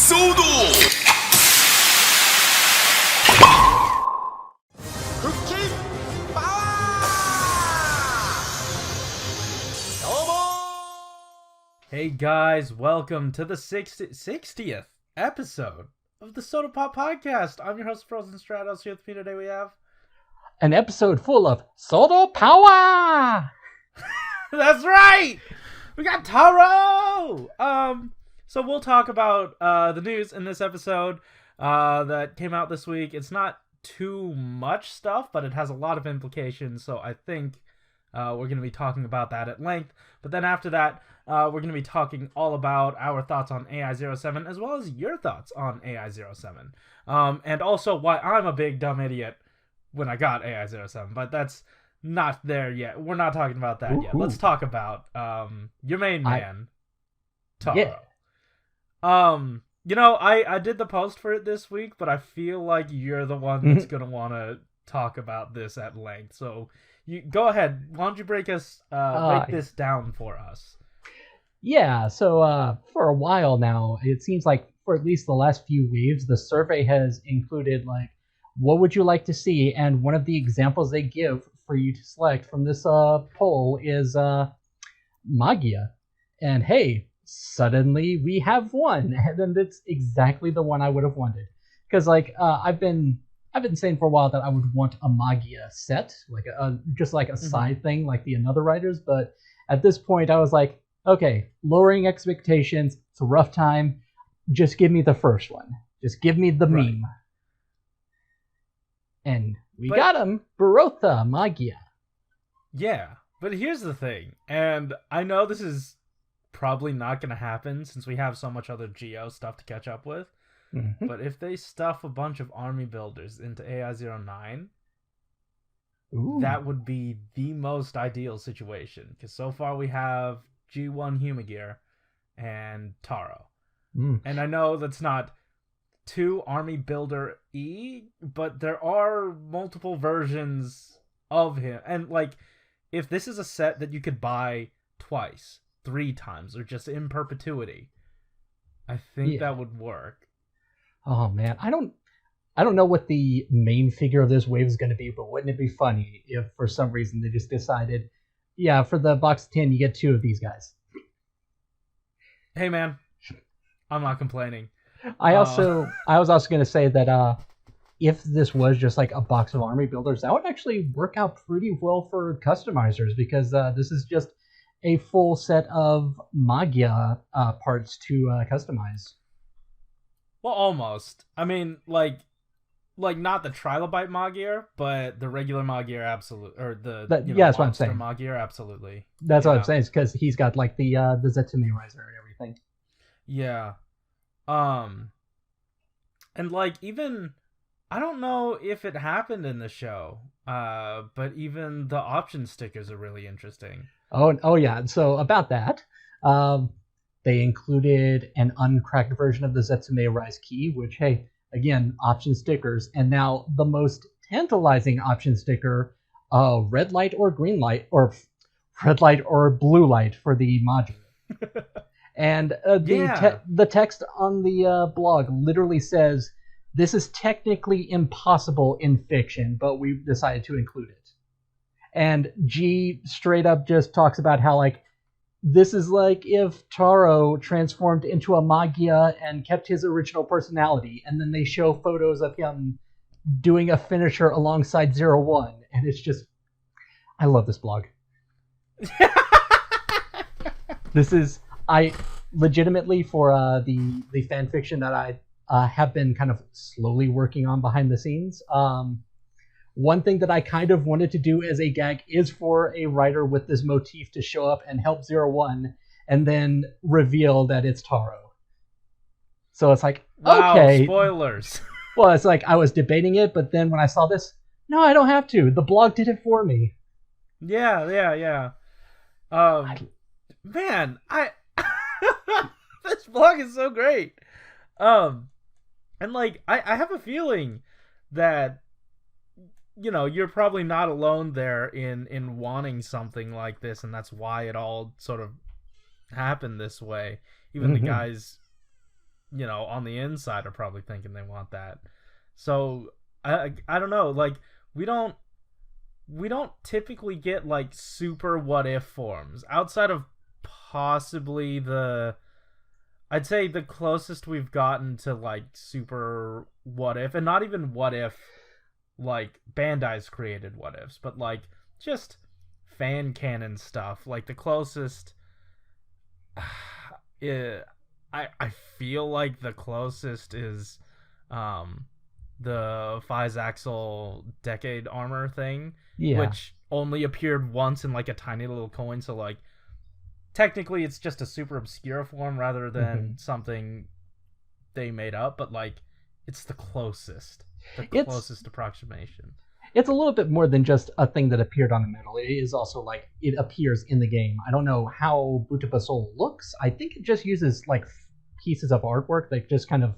shodo-x 腹筋パワーどうも Hey guys, welcome to the 60th episode of the Soda Pop Podcast. I'm your host, Frozen Stratos. Here with me today we have... an episode full of Soda Power! That's right! We got Taro! So we'll talk about the news in this episode that came out this week. It's not too much stuff, but it has a lot of implications, so I think we're going to be talking about that at length. But then after that, we're going to be talking all about our thoughts on AI07, as well as your thoughts on AI07. And also why I'm a big dumb idiot when I got AI07, but that's not there yet. We're not talking about that yet. Let's talk about your main man, Taro. Yeah. You know, I did the post for it this week, but I feel like you're the one that's gonna want to talk about this at length. So you go ahead. Why don't you break this down for us? Yeah, so for a while now, it seems like for at least the last few waves, the survey has included, like, what would you like to see? And one of the examples they give for you to select from this poll is Magia. And hey, suddenly we have one, and it's exactly the one I would have wanted. Because I've been saying for a while that I would want a Magia set, like just like a side thing, like the Another Writers. But at this point, I was like, okay, lowering expectations. It's a rough time. Just give me the first one. Just give me the meme. And we got him, Barotha Magia. Yeah, but here's the thing, and I know this is probably not going to happen since we have so much other Geo stuff to catch up with, but if they stuff a bunch of army builders into AI09, that would be the most ideal situation, because so far we have G1 Humagear and Taro. And I know that's not too army builder but there are multiple versions of him, and like if this is a set that you could buy twice, 3 times, or just in perpetuity, I think that would work. Oh man, I don't know what the main figure of this wave is going to be, but wouldn't it be funny if for some reason they just decided, yeah, for the box of 10 you get 2 of these guys. Hey man, I'm not complaining. I was also going to say that if this was just like a box of army builders, that would actually work out pretty well for customizers, because this is just a full set of Magia parts to customize. Well, almost. I mean, like not the Trilobite Magier, but the regular Magier, absolutely, or that's what I'm saying. Magier, absolutely. That's what I'm saying, because he's got like the Zetsume Riser and everything. Yeah. And like even I don't know if it happened in the show, but even the option stickers are really interesting. Oh yeah. So about that, they included an uncracked version of the Zetsume Rise key, which, hey, again, option stickers, and now the most tantalizing option sticker, red light or green light, or red light or blue light for the module. And the text on the blog literally says, this is technically impossible in fiction, but we decided to include it. And G straight up just talks about how, like, this is like if Taro transformed into a Magia and kept his original personality, and then they show photos of him doing a finisher alongside 01, and it's just, I love this blog. This is... I legitimately, for the fan fiction that I have been kind of slowly working on behind the scenes, one thing that I kind of wanted to do as a gag is for a writer with this motif to show up and help 01 and then reveal that it's Taro. So it's like, okay. Spoilers. Well, it's like I was debating it, but then when I saw this, no, I don't have to. The blog did it for me. Yeah. Man, this blog is so great. And like I have a feeling that, you know, you're probably not alone there in wanting something like this, and that's why it all sort of happened this way. Even the guys on the inside are probably thinking they want that. So I don't know, like we don't typically get like super what if forms outside of possibly I'd say the closest we've gotten to like super what if, and not even what if like Bandai's created what ifs, but like just fan canon stuff. Like the closest I feel like the closest is the Fizaxel Decade armor thing, which only appeared once in like a tiny little coin, so like technically it's just a super obscure form rather than something they made up, but like it's the closest approximation. It's a little bit more than just a thing that appeared on a medal. It is also like it appears in the game. I don't know how Buta Soul looks. I think it just uses like pieces of artwork that just kind of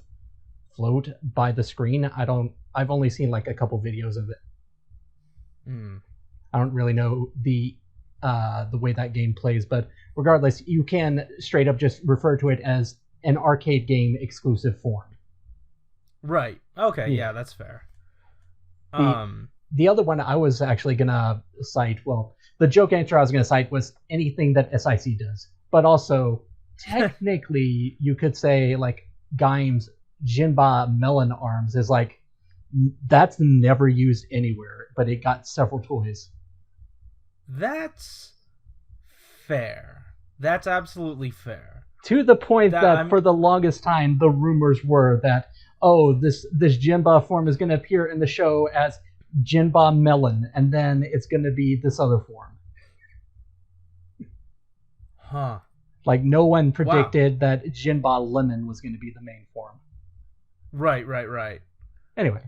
float by the screen. I've only seen like a couple videos of it. I don't really know the way that game plays, but regardless, you can straight up just refer to it as an arcade game exclusive form. Right. Okay. Yeah, that's fair. The other one I was actually gonna cite, well, the joke answer I was gonna cite was anything that SIC does, but also technically you could say like Gaim's Jinba melon arms is like that's never used anywhere, but it got several toys. That's fair. That's absolutely fair. To the point that for the longest time, the rumors were that, this Jinba form is going to appear in the show as Jinba Melon, and then it's going to be this other form. Huh. Like, no one predicted that Jinba Lemon was going to be the main form. Right. Anyway.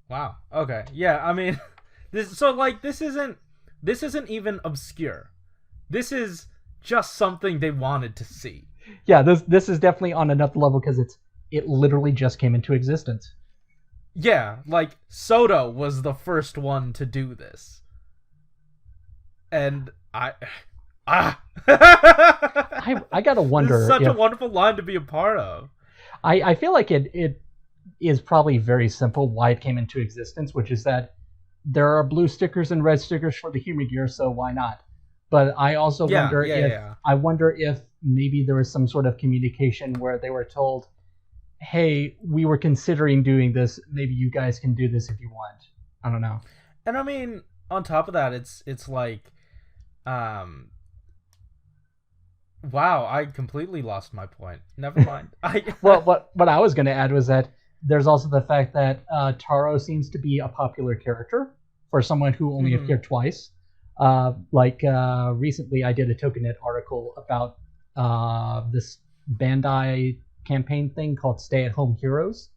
Wow. Okay. Yeah, I mean, this isn't even obscure. This is just something they wanted to see. Yeah, this is definitely on another level because it literally just came into existence. Yeah, like Soto was the first one to do this. And I gotta wonder. This is such a wonderful line to be a part of. I feel like it is probably very simple why it came into existence, which is that there are blue stickers and red stickers for the Human Gear, so why not? But I also wonder if maybe there was some sort of communication where they were told, hey, we were considering doing this. Maybe you guys can do this if you want. I don't know. And I mean, on top of that, it's like, wow, I completely lost my point. Never mind. Well, what I was going to add was that there's also the fact that Taro seems to be a popular character for someone who only appeared twice. Recently I did a Tokenet article about this Bandai campaign thing called Stay at Home Heroes.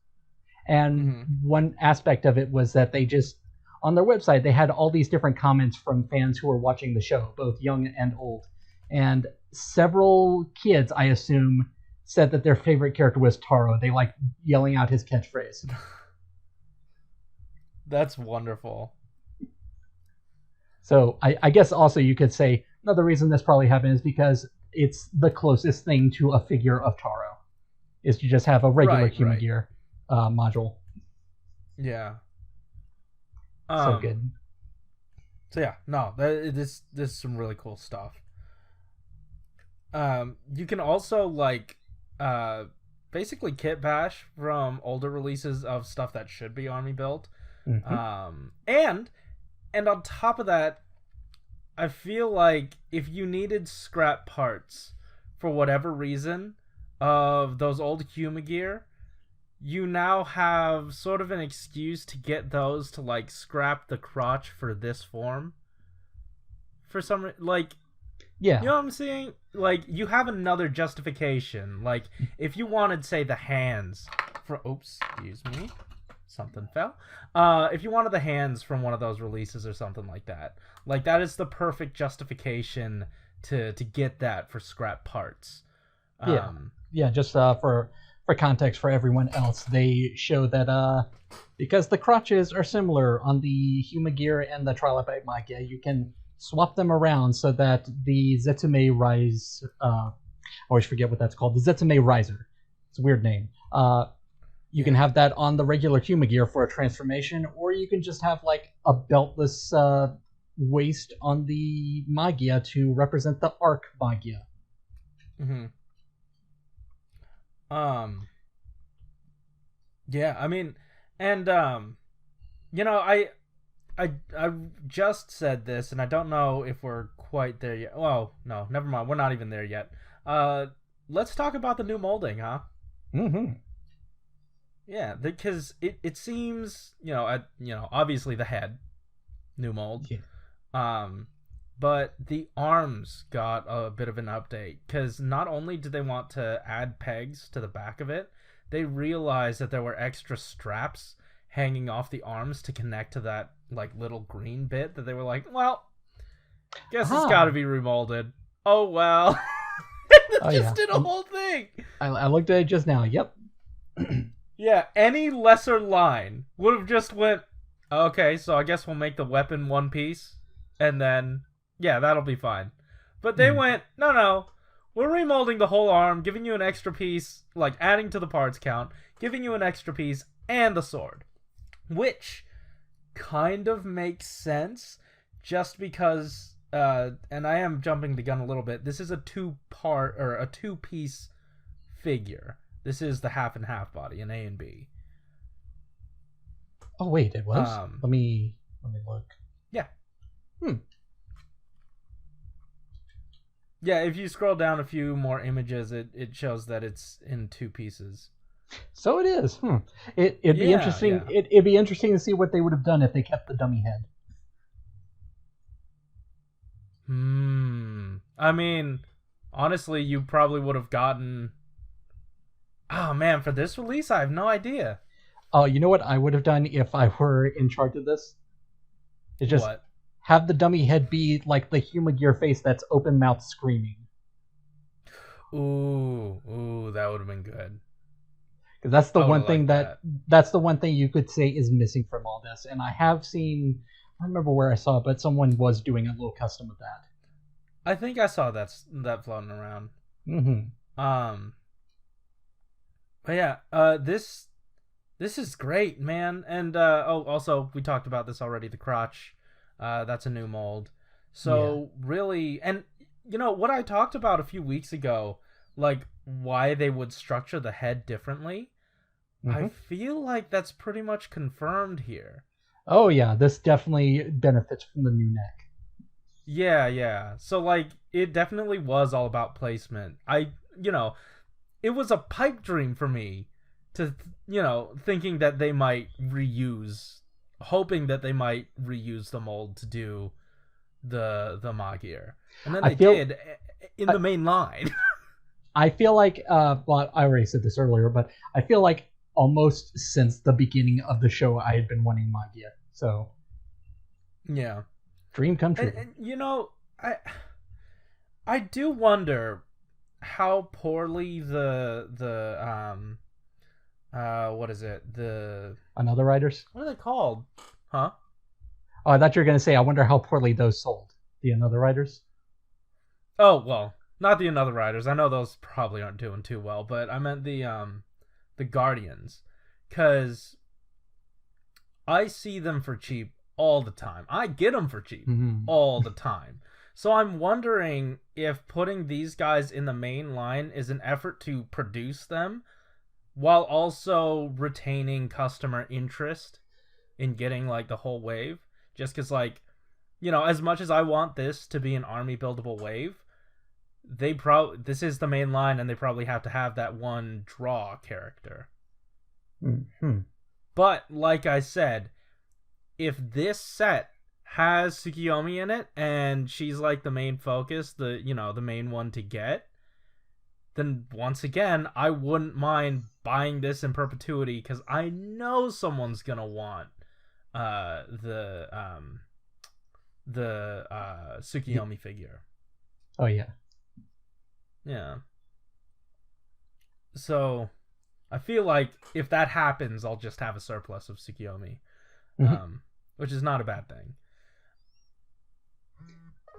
And one aspect of it was that they just, on their website, they had all these different comments from fans who were watching the show, both young and old. And several kids, I assume, said that their favorite character was Taro. They like yelling out his catchphrase. That's wonderful. So I guess also you could say another reason this probably happened is because it's the closest thing to a figure of Taro, is to just have a regular Human Gear module. Yeah. So good. So yeah, no, this is some really cool stuff. You can also basically kit bash from older releases of stuff that should be army built. And on top of that, I feel like if you needed scrap parts for whatever reason of those old Human Gear, you now have sort of an excuse to get those to like scrap the crotch for this form. For some yeah. You know what I'm saying? Like, you have another justification. Like, if you wanted, say, the hands for... Oops, excuse me. Something fell. If you wanted the hands from one of those releases or something like that is the perfect justification to get that for scrap parts. Yeah, just for context for everyone else, they show that because the crotches are similar on the Human Gear and the Trilobite Magia, you can swap them around so that the Zetsume Rise, I always forget what that's called, the Zetsume Riser. It's a weird name. You can have that on the regular Humagear for a transformation, or you can just have like a beltless waist on the Magia to represent the Arc Magia. Mm-hmm. Yeah, I mean, and you know, I just said this, and I don't know if we're quite there yet. Well, no, never mind. We're not even there yet. Let's talk about the new molding, huh? Mm-hmm. Yeah, because it seems, obviously the head, new mold. Yeah. But the arms got a bit of an update, because not only did they want to add pegs to the back of it, they realized that there were extra straps hanging off the arms to connect to that like little green bit that they were like, well, guess it's got to be remolded. Oh well. Did a whole thing. I looked at it just now. Yep. Yeah, any lesser line would have just went, okay, so I guess we'll make the weapon one piece, and then yeah, that'll be fine. But they went, no, we're remolding the whole arm, giving you an extra piece, like adding to the parts count, giving you an extra piece, and the sword. Which kind of makes sense, just because, and I am jumping the gun a little bit, this is a two-piece figure. This is the half and half body, an A and B. Oh wait, it was? Let me look. Yeah. Yeah, if you scroll down a few more images, it shows that it's in two pieces. So it is. It'd be interesting. Yeah. It'd be interesting to see what they would have done if they kept the dummy head. I mean, honestly, you probably would have gotten. Oh man, for this release, I have no idea. Oh, you know what I would have done if I were in charge of this? Is just have the dummy head be like the Humagear face that's open mouth screaming. Ooh, that would have been good. Because that's the one thing that's the one thing you could say is missing from all this. And I have seen, I don't remember where I saw it, but someone was doing a little custom of that. I think I saw that floating around. But yeah, this is great, man. And also we talked about this already. The crotch, that's a new mold. So really, and you know what I talked about a few weeks ago, like why they would structure the head differently. I feel like that's pretty much confirmed here. Oh yeah, this definitely benefits from the new neck. Yeah. So like, it definitely was all about placement. It was a pipe dream for me to, thinking that they might hoping that they might reuse the mold to do the Magir. And then they did in the main line. I feel like, well, I already said this earlier, but I feel like almost since the beginning of the show, I had been wanting Magia. So, yeah. Dream come true. And I do wonder how poorly the what is it? The Another Riders? What are they called? Huh? Oh, I thought you were going to say, I wonder how poorly those sold. The Another Riders? Oh, well, not the Another Riders. I know those probably aren't doing too well, but I meant the Guardians, because I see them for cheap all the time. I get them for cheap all the time. So I'm wondering if putting these guys in the main line is an effort to produce them while also retaining customer interest in getting like the whole wave. Just because, like, as much as I want this to be an army buildable wave, this is the main line, and they probably have to have that one draw character. But like I said, if this set has Tsukiyomi in it and she's like the main focus, the main one to get, then once again I wouldn't mind buying this in perpetuity, because I know someone's gonna want the Tsukiyomi figure. Oh yeah. So I feel like if that happens, I'll just have a surplus of Tsukiyomi, which is not a bad thing.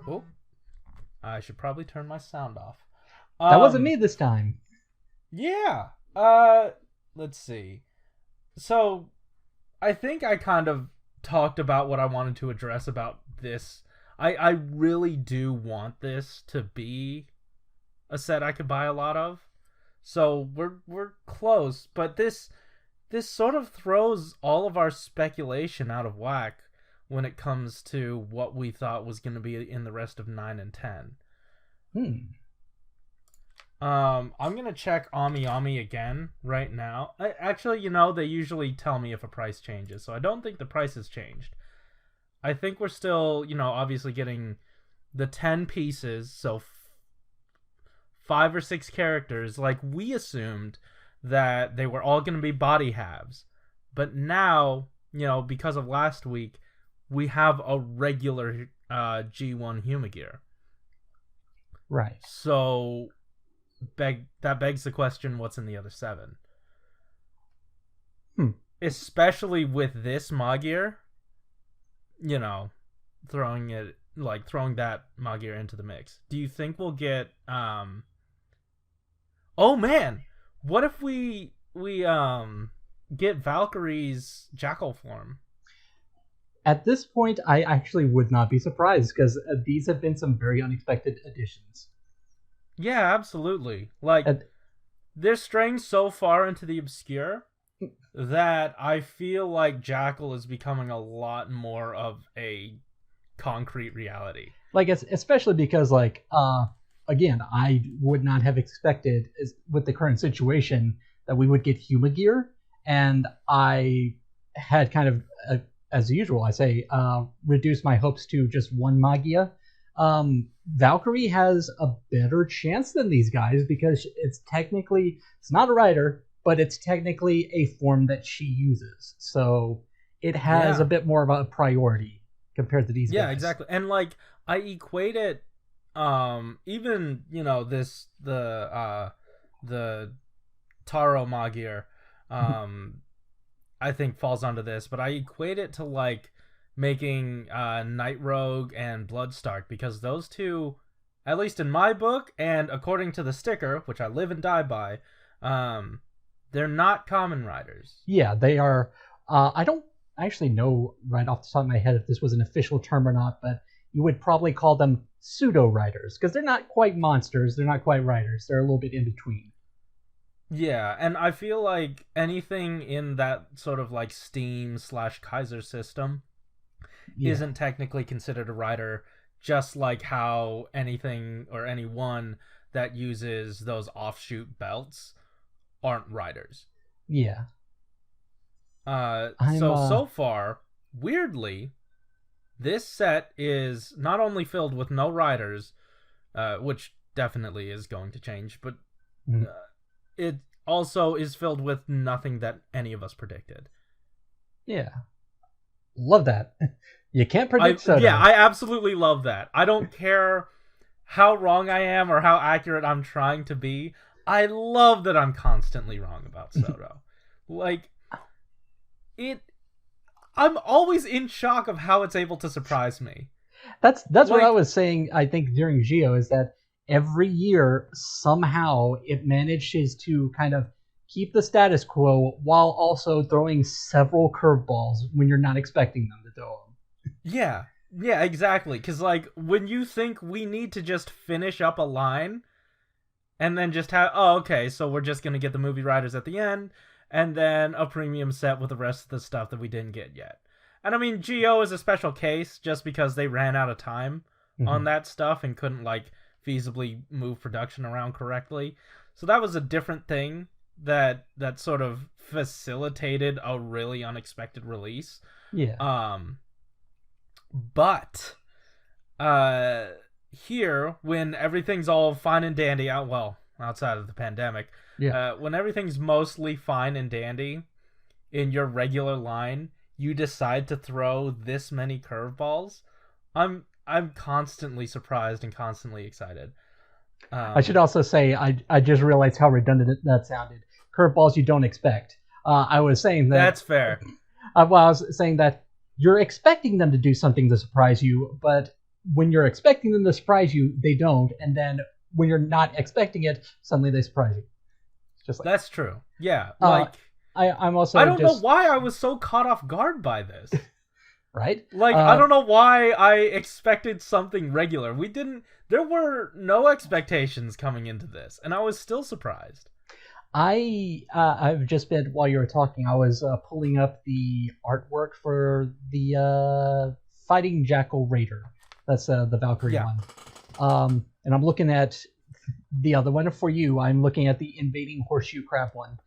Oh, I should probably turn my sound off. That wasn't me this time. Yeah. Let's see. So, I think I kind of talked about what I wanted to address about this. I really do want this to be a set I could buy a lot of. So we're close, but this sort of throws all of our speculation out of whack when it comes to what we thought was going to be in the rest of 9 and 10. I'm going to check Ami Ami again right now. Actually, they usually tell me if a price changes, so I don't think the price has changed. I think we're still, obviously getting the 10 pieces, so 5 or 6 characters. Like, we assumed that they were all going to be body halves. But now, because of last week, we have a regular G1 Humagear. Right. So that begs the question, what's in the other 7? Especially with this Magear, throwing that Magear into the mix. Do you think we'll get oh man, what if we get Valkyrie's Jackal form? At this point, I actually would not be surprised, because these have been some very unexpected additions. Yeah, absolutely. Like, they're straying so far into the obscure that I feel like Jackal is becoming a lot more of a concrete reality. Like, especially because, again, I would not have expected, with the current situation, that we would get Humagear, and I had kind of, as usual, I say, reduced my hopes to just one Magia. Valkyrie has a better chance than these guys, because it's not a rider, but it's technically a form that she uses. So it has a bit more of a priority compared to these guys. Yeah, exactly. And I equate it, even, the Taro Magear, I think falls onto this, but I equate it to making Night Rogue and Bloodstark, because those two, at least in my book and according to the sticker, which I live and die by, they're not common riders. Yeah, they are. I don't actually know right off the top of my head if this was an official term or not, but you would probably call them pseudo riders, because they're not quite monsters, they're not quite riders, they're a little bit in between. Yeah, and I feel like anything in that sort of Steam/Kaiser system isn't technically considered a rider, just like how anything or anyone that uses those offshoot belts aren't riders. Yeah. So far, weirdly, this set is not only filled with no riders, which definitely is going to change, but it also is filled with nothing that any of us predicted. Yeah. Love that. You can't predict Shodo. Yeah, I absolutely love that. I don't care how wrong I am or how accurate I'm trying to be. I love that I'm constantly wrong about Shodo. I'm always in shock of how it's able to surprise me. That's what I was saying, I think, during Geo, is that every year, somehow, it manages to kind of keep the status quo while also throwing several curveballs when you're not expecting them to throw them. Yeah, exactly. Because, when you think we need to just finish up a line and then just have, so we're just going to get the movie riders at the end, and then a premium set with the rest of the stuff that we didn't get yet. And I mean, Geo is a special case just because they ran out of time on that stuff and couldn't, feasibly move production around correctly. So that was a different thing that sort of facilitated a really unexpected release. Yeah. But here, when everything's all fine and dandy, outside of the pandemic, when everything's mostly fine and dandy in your regular line, you decide to throw this many curveballs. I'm constantly surprised and constantly excited. I should also say, I just realized how redundant that sounded. Curveballs you don't expect. I was saying that... That's fair. I was saying that you're expecting them to do something to surprise you, but when you're expecting them to surprise you, they don't. And then when you're not expecting it, suddenly they surprise you. Just like That's true. Yeah, like I'm also I don't know why I was so caught off guard by this. right. Like I don't know why I expected something regular. There were no expectations coming into this, and I was still surprised. I've just been, while you were talking, I was pulling up the artwork for the Fighting Jackal Raider. That's the Valkyrie one. And I'm looking at the other one for you. I'm looking at the Invading Horseshoe Crab one.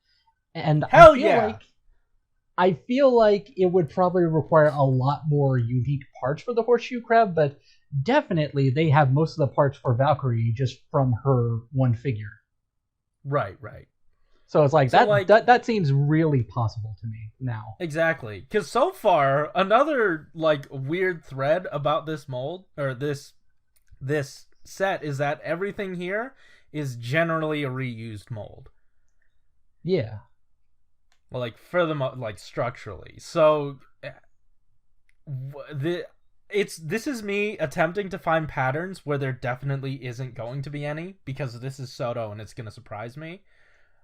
And I feel like it would probably require a lot more unique parts for the Horseshoe Crab, but definitely they have most of the parts for Valkyrie just from her one figure. Right. So it's like that seems really possible to me now. Exactly. Because so far, another like weird thread about this mold or this set is that everything here is generally a reused mold. Yeah. Well, like for the like structurally. So this is me attempting to find patterns where there definitely isn't going to be any, because this is Shodo and it's going to surprise me.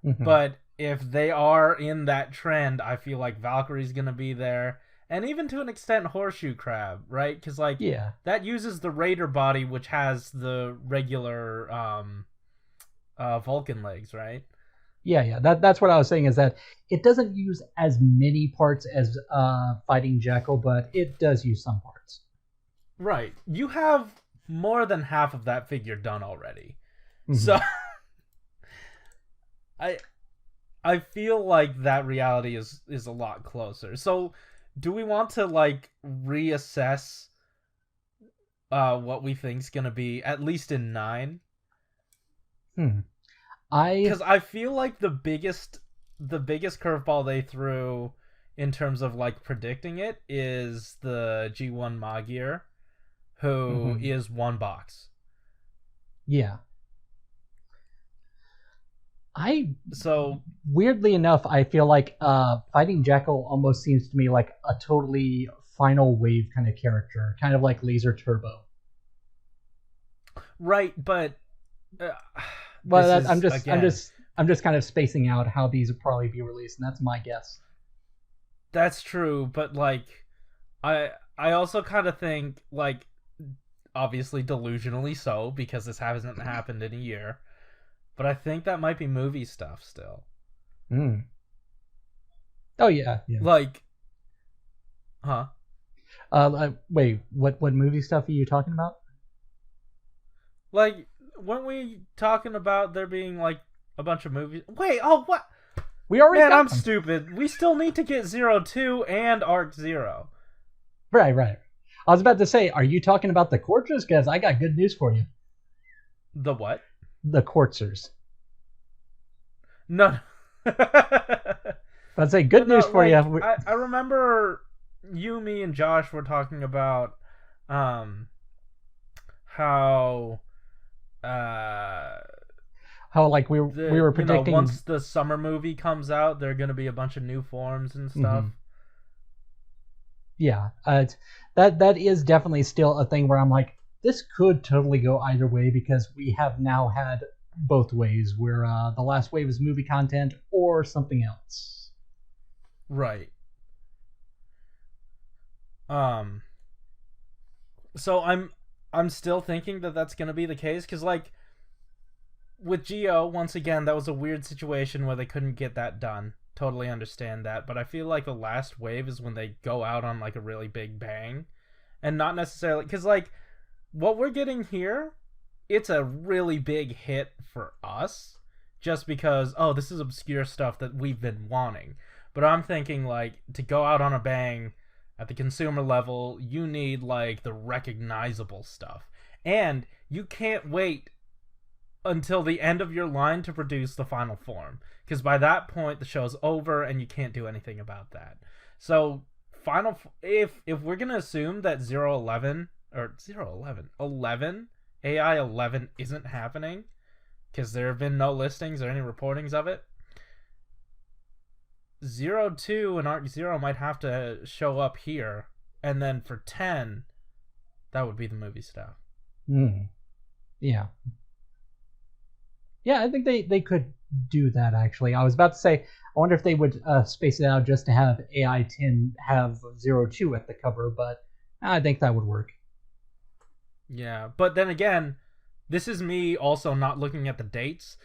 Mm-hmm. But if they are in that trend, I feel like Valkyrie's going to be there. And even to an extent, Horseshoe Crab, right? Because like that uses the Raider body, which has the regular Vulcan legs, right? Yeah. That's what I was saying, is that it doesn't use as many parts as Fighting Jackal, but it does use some parts. Right. You have more than half of that figure done already. Mm-hmm. So I feel like that reality is a lot closer. So do we want to like reassess what we think's gonna be, at least in 9? Because I feel like the biggest curveball they threw in terms of like predicting it is the G1 Magir, who is one box. Yeah. Weirdly enough, I feel like Fighting Jackal almost seems to me like a totally final wave kind of character, kind of like Laser Turbo. Right, but I'm just kind of spacing out how these would probably be released, and that's my guess. That's true, but like I also kind of think, like, obviously delusionally so, because this hasn't happened in a year. But I think that might be movie stuff still. Oh yeah. Like, huh? Wait, what movie stuff are you talking about? Like, weren't we talking about there being like a bunch of movies? Wait, oh what? We already. Man, I'm stupid. We still need to get 02 and Arc 0. Right. I was about to say, are you talking about the Quartzers? Because I got good news for you. The what? The Quartzers. No. I'd say good news for you. I remember you, me, and Josh were talking about how like we were predicting, once the summer movie comes out, there are going to be a bunch of new forms and stuff. Yeah, that is definitely still a thing where I'm like, this could totally go either way, because we have now had both ways, where the last wave is movie content or something else. Right. So I'm still thinking that that's going to be the case, because like with Geo, once again, that was a weird situation where they couldn't get that done. Totally understand that, but I feel like the last wave is when they go out on like a really big bang, and not necessarily, because like what we're getting here, it's a really big hit for us, just because, oh, this is obscure stuff that we've been wanting. But I'm thinking, like, to go out on a bang at the consumer level, you need like the recognizable stuff, and you can't wait until the end of your line to produce the final form, because by that point the show's over and you can't do anything about that. So if we're gonna assume that 11 AI 11 isn't happening, because there have been no listings or any reportings of it, 02 and Arc 0 might have to show up here, and then for 10, that would be the movie stuff. Yeah. Yeah, I think they could do that, actually. I was about to say, I wonder if they would space it out just to have AI-10 have 02 at the cover, but I think that would work. Yeah, but then again, this is me also not looking at the dates.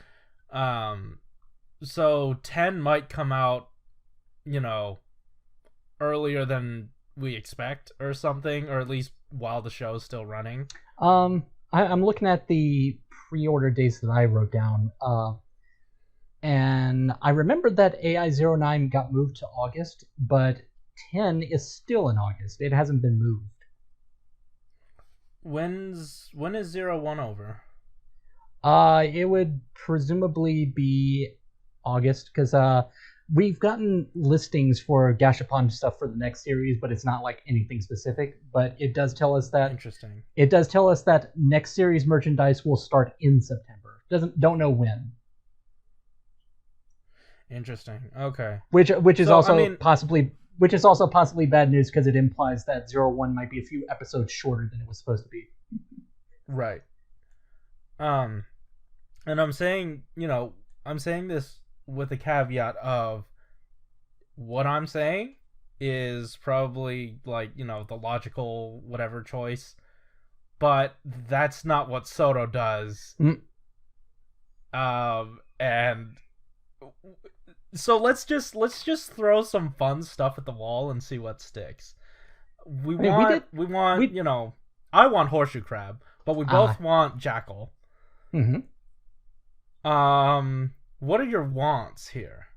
So 10 might come out, earlier than we expect or something, or at least while the show is still running. I'm looking at the pre-order dates that I wrote down, and I remembered that AI09 got moved to August, but 10 is still in August. It hasn't been moved. When is 01 over? It would presumably be August, because we've gotten listings for Gashapon stuff for the next series, but it's not like anything specific. But it does tell us that Interesting. It does tell us that next series merchandise will start in September. Don't know when. Interesting. Okay. Which is So, also possibly bad news, because it implies that 01 might be a few episodes shorter than it was supposed to be. Right. And I'm saying this with the caveat of what I'm saying is probably like, the logical whatever choice, but that's not what Soto does. And so let's just throw some fun stuff at the wall and see what sticks. I want horseshoe crab, but we both want jackal. Mm-hmm. What are your wants here?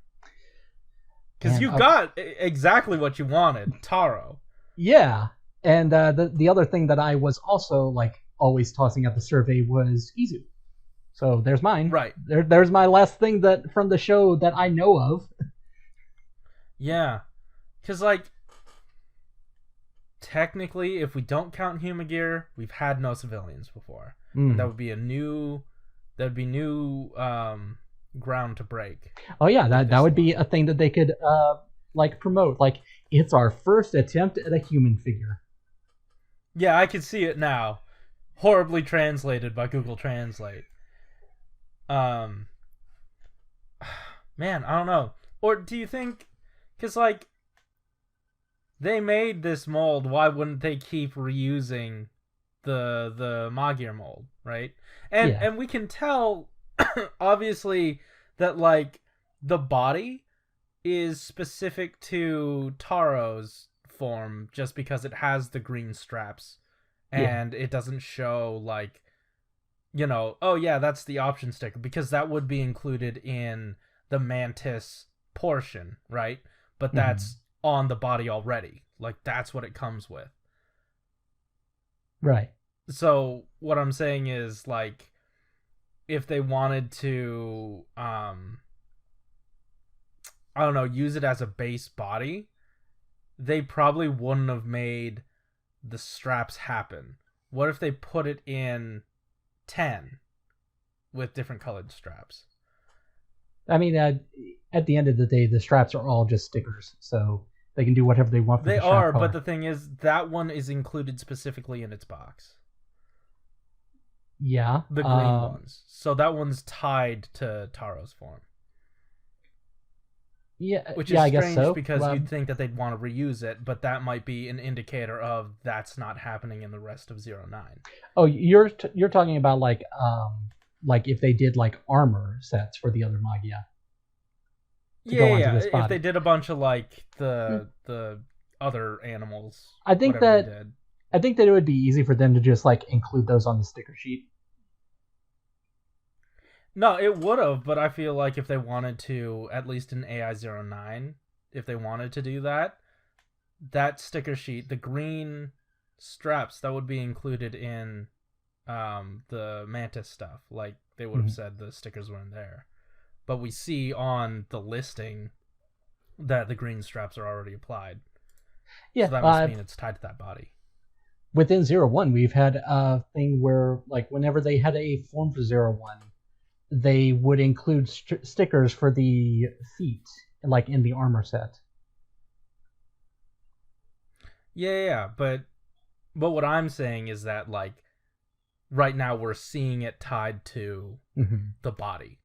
Because you got exactly what you wanted, Taro. Yeah, and the other thing that I was also like always tossing out the survey was Izu. So there's mine. Right. There's my last thing that from the show that I know of. Yeah, because technically, if we don't count Humagear, we've had no civilians before. And that would be new ground to break. Oh yeah, that would be a thing that they could promote. Like, it's our first attempt at a human figure. Yeah, I can see it now. Horribly translated by Google Translate. Man, I don't know. Or do you think, because they made this mold, why wouldn't they keep reusing the Magyar mold, right? And we can tell obviously that the body is specific to Taro's form just because it has the green straps, and it doesn't show oh yeah, that's the option sticker, because that would be included in the mantis portion, right? But that's on the body already. That's what it comes with. Right. So what I'm saying is, if they wanted to, I don't know, use it as a base body, they probably wouldn't have made the straps happen. What if they put it in 10 with different colored straps? I mean, at the end of the day, the straps are all just stickers, so they can do whatever they want. They are, but the thing is, that one is included specifically in its box. Yeah. The green ones. So that one's tied to Taro's form. Yeah. Which is I strange, guess so, because you'd think that they'd want to reuse it, but that might be an indicator of that's not happening in the rest of 09. Oh, you're talking about if they did armor sets for the other Magia. Yeah. If they did a bunch of the other animals. I think that it would be easy for them to just include those on the sticker sheet. No, it would have, but I feel like if they wanted to, at least in AI09, if they wanted to do that, that sticker sheet, the green straps, that would be included in the Mantis stuff. They would have said the stickers weren't there. But we see on the listing that the green straps are already applied. Yeah, so that must mean it's tied to that body. Within 01, we've had a thing where, whenever they had a form for 01, they would include stickers for the feet, in the armor set. Yeah, but what I'm saying is that, right now we're seeing it tied to the body.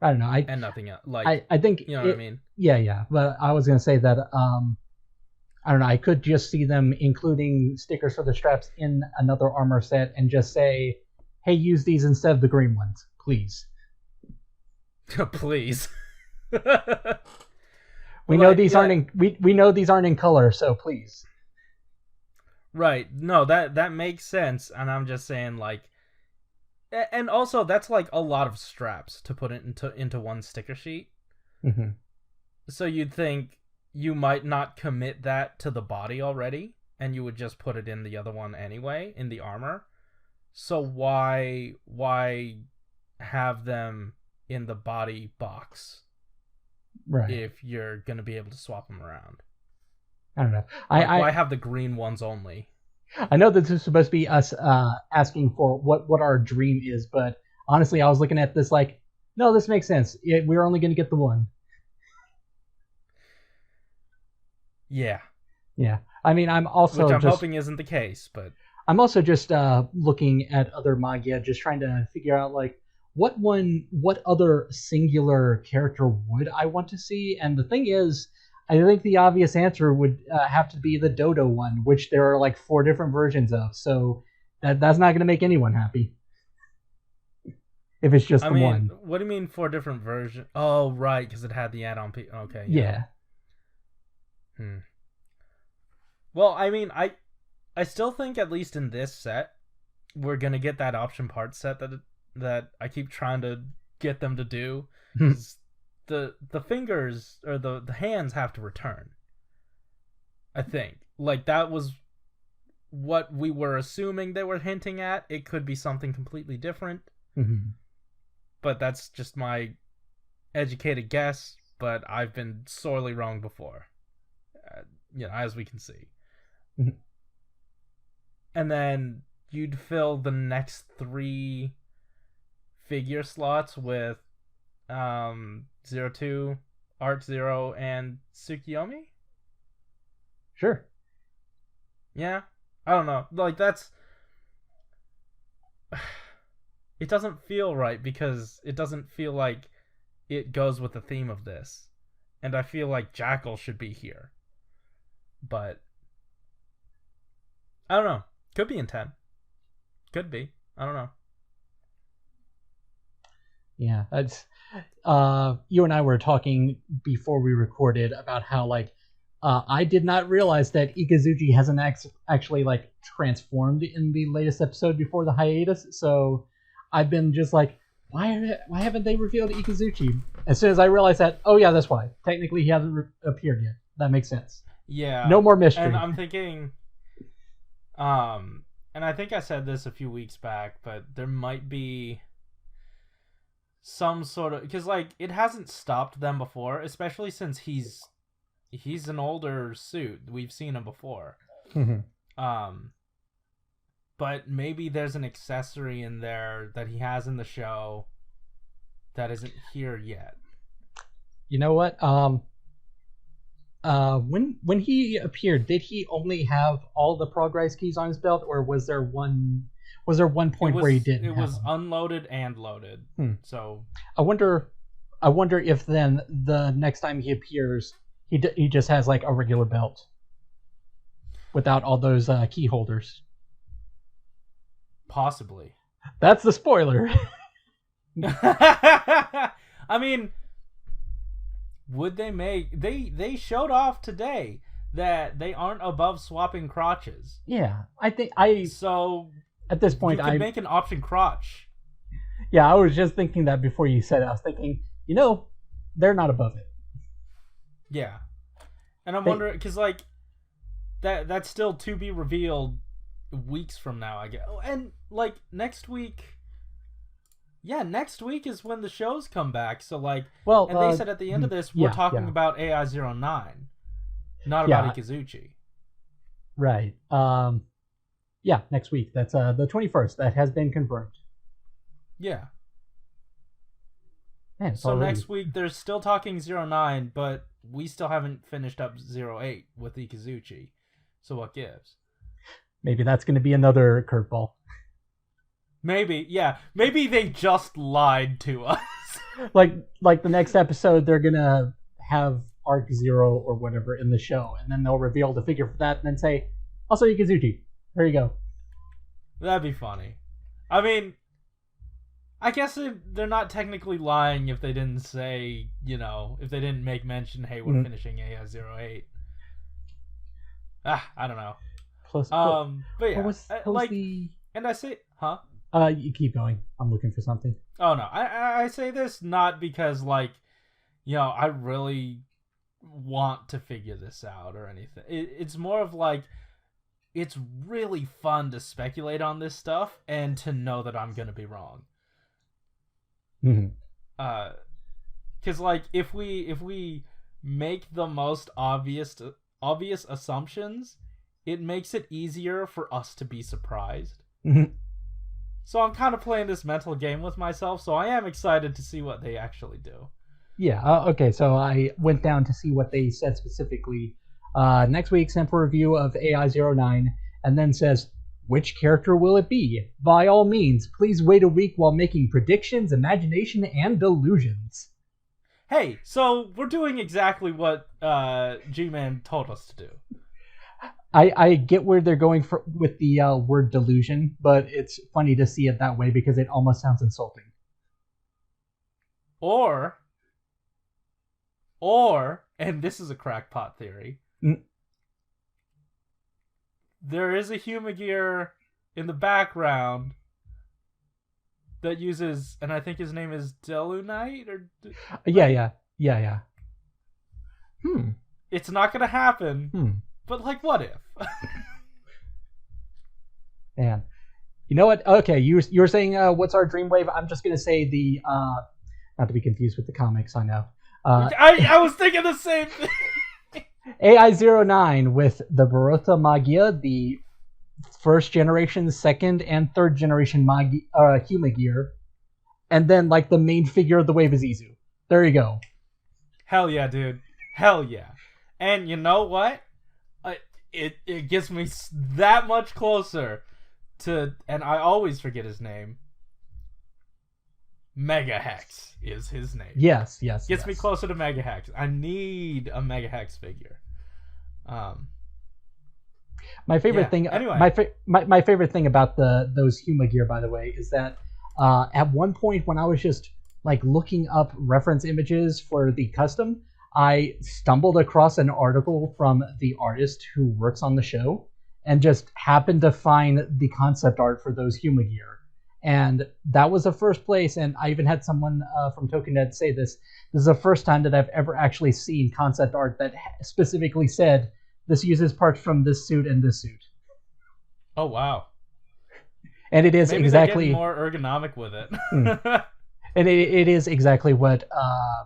I don't know. And nothing else. Like, I think you know what I mean? Yeah. But I was gonna say that I don't know. I could just see them including stickers for the straps in another armor set and just say, "Hey, use these instead of the green ones, please." Please. We know these aren't in we know these aren't in color, so please. Right. No, that makes sense, and I'm just saying, like, and also that's like a lot of straps to put it into one sticker sheet. So you'd think you might not commit that to the body already, and you would just put it in the other one anyway, in the armor. So why have them in the body box? Right. If you're gonna be able to swap them around. I don't know. Why have the green ones only? I know this is supposed to be us asking for what our dream is, but honestly, I was looking at this like, no, this makes sense. We're only going to get the one. Yeah. Yeah. I mean, I'm also which I'm hoping isn't the case, but I'm also just looking at other manga, just trying to figure out like what other singular character would I want to see? And the thing is, I think the obvious answer would have to be the Dodo one, which there are like 4 different versions of. So that's not going to make anyone happy. If it's just one. What do you mean 4 different versions? Oh, right, because it had the add-on. Okay. Yeah. Well, I mean, I still think at least in this set, we're going to get that option part set that I keep trying to get them to do. The fingers or the hands have to return. I think like that was what we were assuming they were hinting at. It could be something completely different, but that's just my educated guess. But I've been sorely wrong before, as we can see. And then you'd fill the next 3 figure slots with 02, Art Zero, and Tsukiyomi? Sure. Yeah? I don't know. Like, that's... It doesn't feel right because it doesn't feel like it goes with the theme of this. And I feel like Jackal should be here. But... I don't know. Could be in 10. Could be. I don't know. Yeah, that's you and I were talking before we recorded about how like I did not realize that Ikazuchi hasn't actually like transformed in the latest episode before the hiatus. So I've been just like, why haven't they revealed Ikazuchi? As soon as I realized that, oh yeah, that's why. Technically, he hasn't appeared yet. That makes sense. Yeah. No more mystery. And I'm thinking, and I think I said this a few weeks back, but there might be some sort of, because like it hasn't stopped them before, especially since he's an older suit. We've seen him before. But maybe there's an accessory in there that he has in the show that isn't here yet. You know what? When he appeared, did he only have all the progress keys on his belt, or was there one point where he didn't? It was unloaded and loaded. So I wonder if then the next time he appears, he just has like a regular belt without all those key holders. Possibly. That's the spoiler. I mean, would they make... They showed off today that they aren't above swapping crotches. Yeah, so at this point, I make an option crotch. Yeah, I was just thinking that before you said it. I was thinking, they're not above it. Yeah. And I'm wondering, because, like, that's still to be revealed weeks from now, I guess. And, like, next week... Yeah, next week is when the shows come back. So, like... Well, and they said at the end of this, we're talking about AI-09. Not about Ikazuchi. Right. Yeah, next week. That's the 21st. That has been confirmed. Yeah. Man, so next week, they're still talking 09, but we still haven't finished up 08 with Ikazuchi. So what gives? Maybe that's going to be another curveball. Maybe, yeah. Maybe they just lied to us. Like the next episode, they're gonna have Arc Zero or whatever in the show, and then they'll reveal the figure for that, and then say, also Ikazuchi. There you go. That'd be funny. I mean, I guess they're not technically lying if they didn't say, if they didn't make mention, hey, we're finishing AI-08. I don't know. Plus, but yeah, the... and I say, huh? You keep going. I'm looking for something. Oh no, I say this not because I really want to figure this out or anything. It's more of it's really fun to speculate on this stuff and to know that I'm gonna be wrong. Mm-hmm. Because if we make the most obvious assumptions, it makes it easier for us to be surprised. Mm-hmm. So I'm kind of playing this mental game with myself, so I am excited to see what they actually do. Yeah, okay, so I went down to see what they said specifically. Next week, sent for review of AI-09, and then says, which character will it be? By all means, please wait a week while making predictions, imagination, and delusions. Hey, so we're doing exactly what G-Man told us to do. I get where they're going with the word delusion, but it's funny to see it that way because it almost sounds insulting. Or, and this is a crackpot theory, there is a Humagear in the background that uses, and I think his name is Delunite, or... Yeah. It's not gonna happen, but what if? Man, you know what? Okay, you were saying what's our Dreamwave? I'm just gonna say the not to be confused with the comics. I know. I was thinking the same thing. AI-09 with the Barota Magia, the first generation, second, and third generation Humagear, and then the main figure of the wave is Izu. There you go. Hell yeah, dude. Hell yeah. And you know what? It gets me that much closer to, and I always forget his name. Mega Hex is his name. Yes. Gets me closer to Mega Hex. I need a Mega Hex figure. My favorite thing. Anyway, my favorite thing about those Humagear, by the way, is that at one point when I was just looking up reference images for the custom, I stumbled across an article from the artist who works on the show, and just happened to find the concept art for those Humagear. And that was the first place, and I even had someone from TokenNet say this is the first time that I've ever actually seen concept art that specifically said, this uses parts from this suit and this suit. Oh, wow. And it is Maybe exactly... they're getting more ergonomic with it. And it is exactly what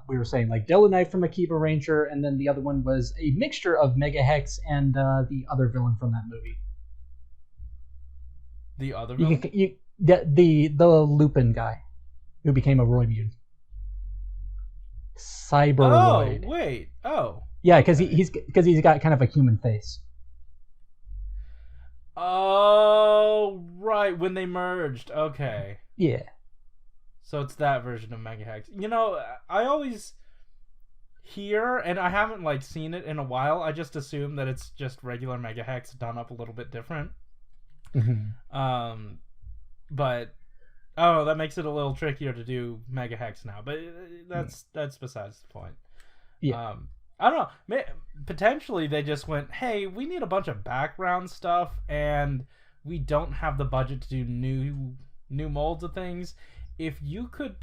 we were saying, Delunite from Akiba Ranger, and then the other one was a mixture of Mega Hex and the other villain from that movie. The other villain? The Lupin guy who became a Roy-Mute. Cyberroid. Oh, wait. Oh. Yeah, because he's got kind of a human face. Oh, right. When they merged. Okay. Yeah. So it's that version of Mega Hex. I always hear, and I haven't seen it in a while. I just assume that it's just regular Mega Hex done up a little bit different. Mm-hmm. But I don't know, that makes it a little trickier to do Mega Hex now. But that's besides the point. Yeah. I don't know. Potentially they just went, hey, we need a bunch of background stuff, and we don't have the budget to do new molds of things. If you could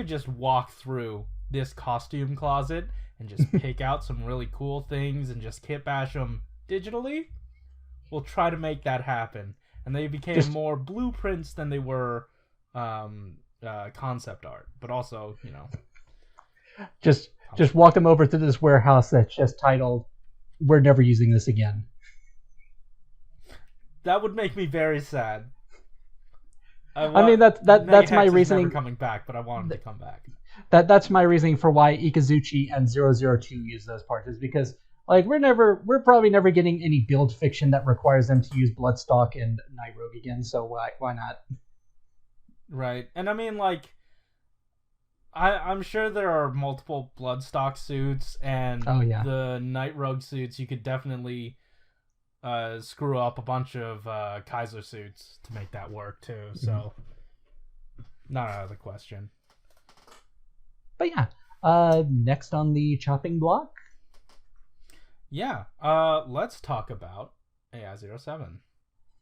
just walk through this costume closet and just pick out some really cool things and just kit bash them digitally, we'll try to make that happen. And they became more blueprints than they were concept art, but also, just walk them over to this warehouse that's just titled, "We're never using this again." That would make me very sad. That's my reasoning. Never coming back, but I want him to come back. That's my reasoning for why Ikazuchi and 002 use those parts, is because Like we're probably never getting any build fiction that requires them to use Bloodstock and Night Rogue again. So why not? Right, and I mean, like, I'm sure there are multiple Bloodstock suits, and the Night Rogue suits. You could definitely screw up a bunch of Kaiser suits to make that work too. So, not out of the question. But yeah, next on the chopping block. Yeah, let's talk about AI-07.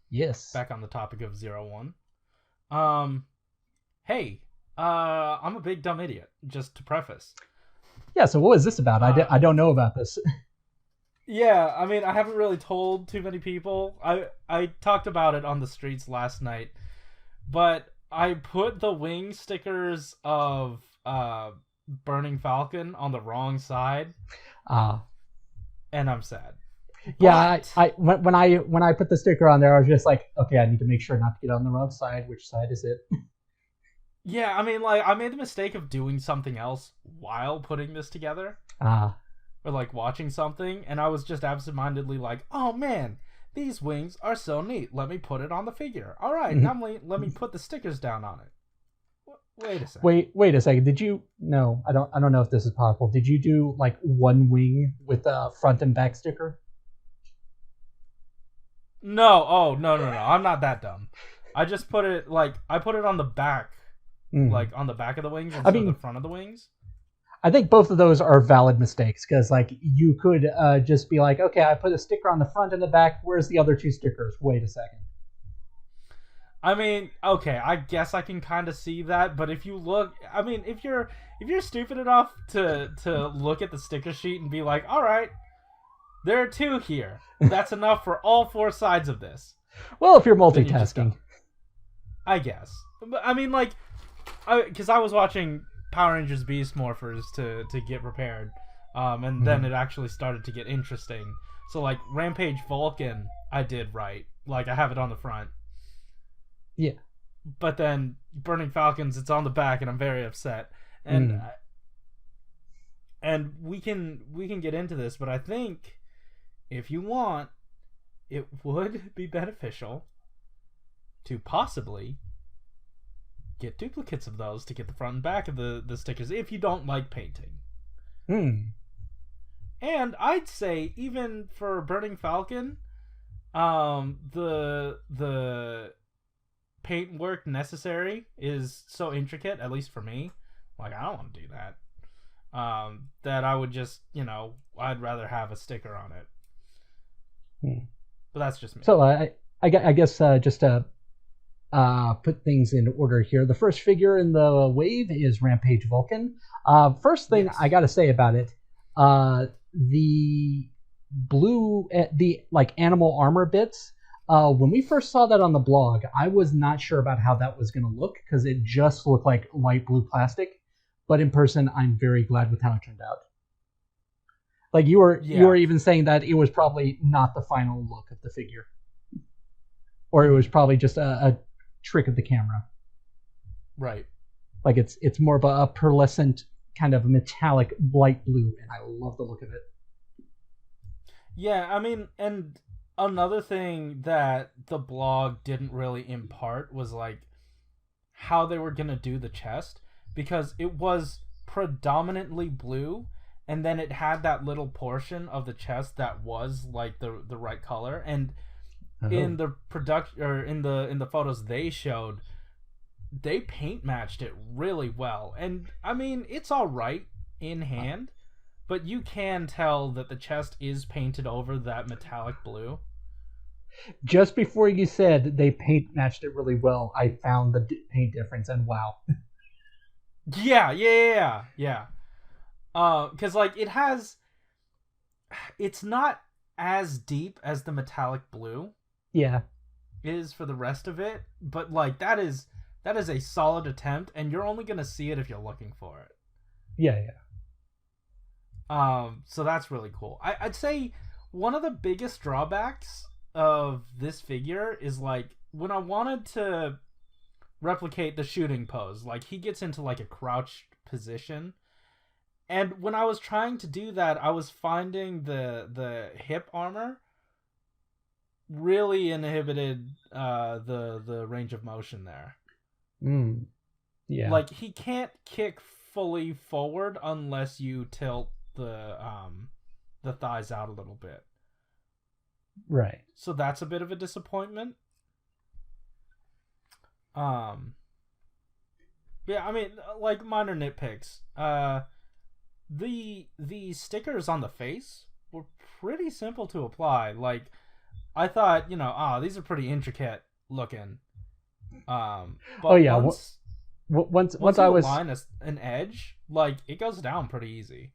Yes. Back on the topic of 01. Hey, I'm a big dumb idiot, just to preface. Yeah, so what was this about? I don't know about this. Yeah, I mean, I haven't really told too many people. I talked about it on the streets last night, but I put the wing stickers of Burning Falcon on the wrong side. And I'm sad. Yeah, when I put the sticker on there, I was just like, okay, I need to make sure not to get on the wrong side. Which side is it? Yeah, I mean, like, I made the mistake of doing something else while putting this together. Or, like, watching something, and I was just absentmindedly like, oh, man, these wings are so neat. Let me put it on the figure. All right, now let me put the stickers down on it. Wait a second. Wait a second. Did you? No, I don't know if this is possible. Did you do like one wing with a front and back sticker? No. Oh, no. I'm not that dumb. I just put it I put it on the back, like on the back of the wings instead of the front of the wings. I think both of those are valid mistakes because like you could just be like, okay, I put a sticker on the front and the back. Where's the other two stickers? Wait a second. I mean, okay, I guess I can kind of see that, but if you look, I mean, if you're stupid enough to look at the sticker sheet and be like, all right, there are two here. That's enough for all four sides of this. Well, if you're multitasking. I guess. But, I mean, like, because I was watching Power Rangers Beast Morphers to get prepared, and then it actually started to get interesting. So, like, Rampage Vulcan, I did right. Like, I have it on the front. Yeah. But then Burning Falcons, it's on the back, and I'm very upset. And and we can get into this, but I think if you want, it would be beneficial to possibly get duplicates of those to get the front and back of the stickers if you don't like painting. And I'd say even for Burning Falcon, the paint work necessary is so intricate, at least for me. Like, I don't want to do that. That I would just, I'd rather have a sticker on it. But that's just me. So I guess just to put things in order here, the first figure in the wave is Rampage Vulcan. First thing I got to say about it, the blue, the like animal armor bits. When we first saw that on the blog, I was not sure about how that was going to look because it just looked like light blue plastic. But in person, I'm very glad with how it turned out. Like you were even saying that it was probably not the final look of the figure, or it was probably just a trick of the camera. Right. Like it's more of a pearlescent kind of metallic light blue, and I love the look of it. Yeah, I mean, and another thing that the blog didn't really impart was like how they were gonna do the chest, because it was predominantly blue, and then it had that little portion of the chest that was like the right color. And in the production, or in the photos they showed, they paint matched it really well. And I mean, it's all right in hand, but you can tell that the chest is painted over that metallic blue. Just before you said they paint matched it really well, I found the paint difference, and wow. Yeah. Because like it's not as deep as the metallic blue. Yeah. Is for the rest of it, but like that is a solid attempt, and you're only gonna see it if you're looking for it. Yeah. So that's really cool. I'd say one of the biggest drawbacks of this figure is like when I wanted to replicate the shooting pose, like he gets into like a crouched position, And when I was trying to do that, I was finding the hip armor really inhibited the range of motion there. Yeah. Like, he can't kick fully forward unless you tilt the thighs out a little bit. Right. So that's a bit of a disappointment. Yeah, I mean, like, minor nitpicks. The stickers on the face were pretty simple to apply. Like, I thought, these are pretty intricate looking. But once I you was align an edge, like, it goes down pretty easy.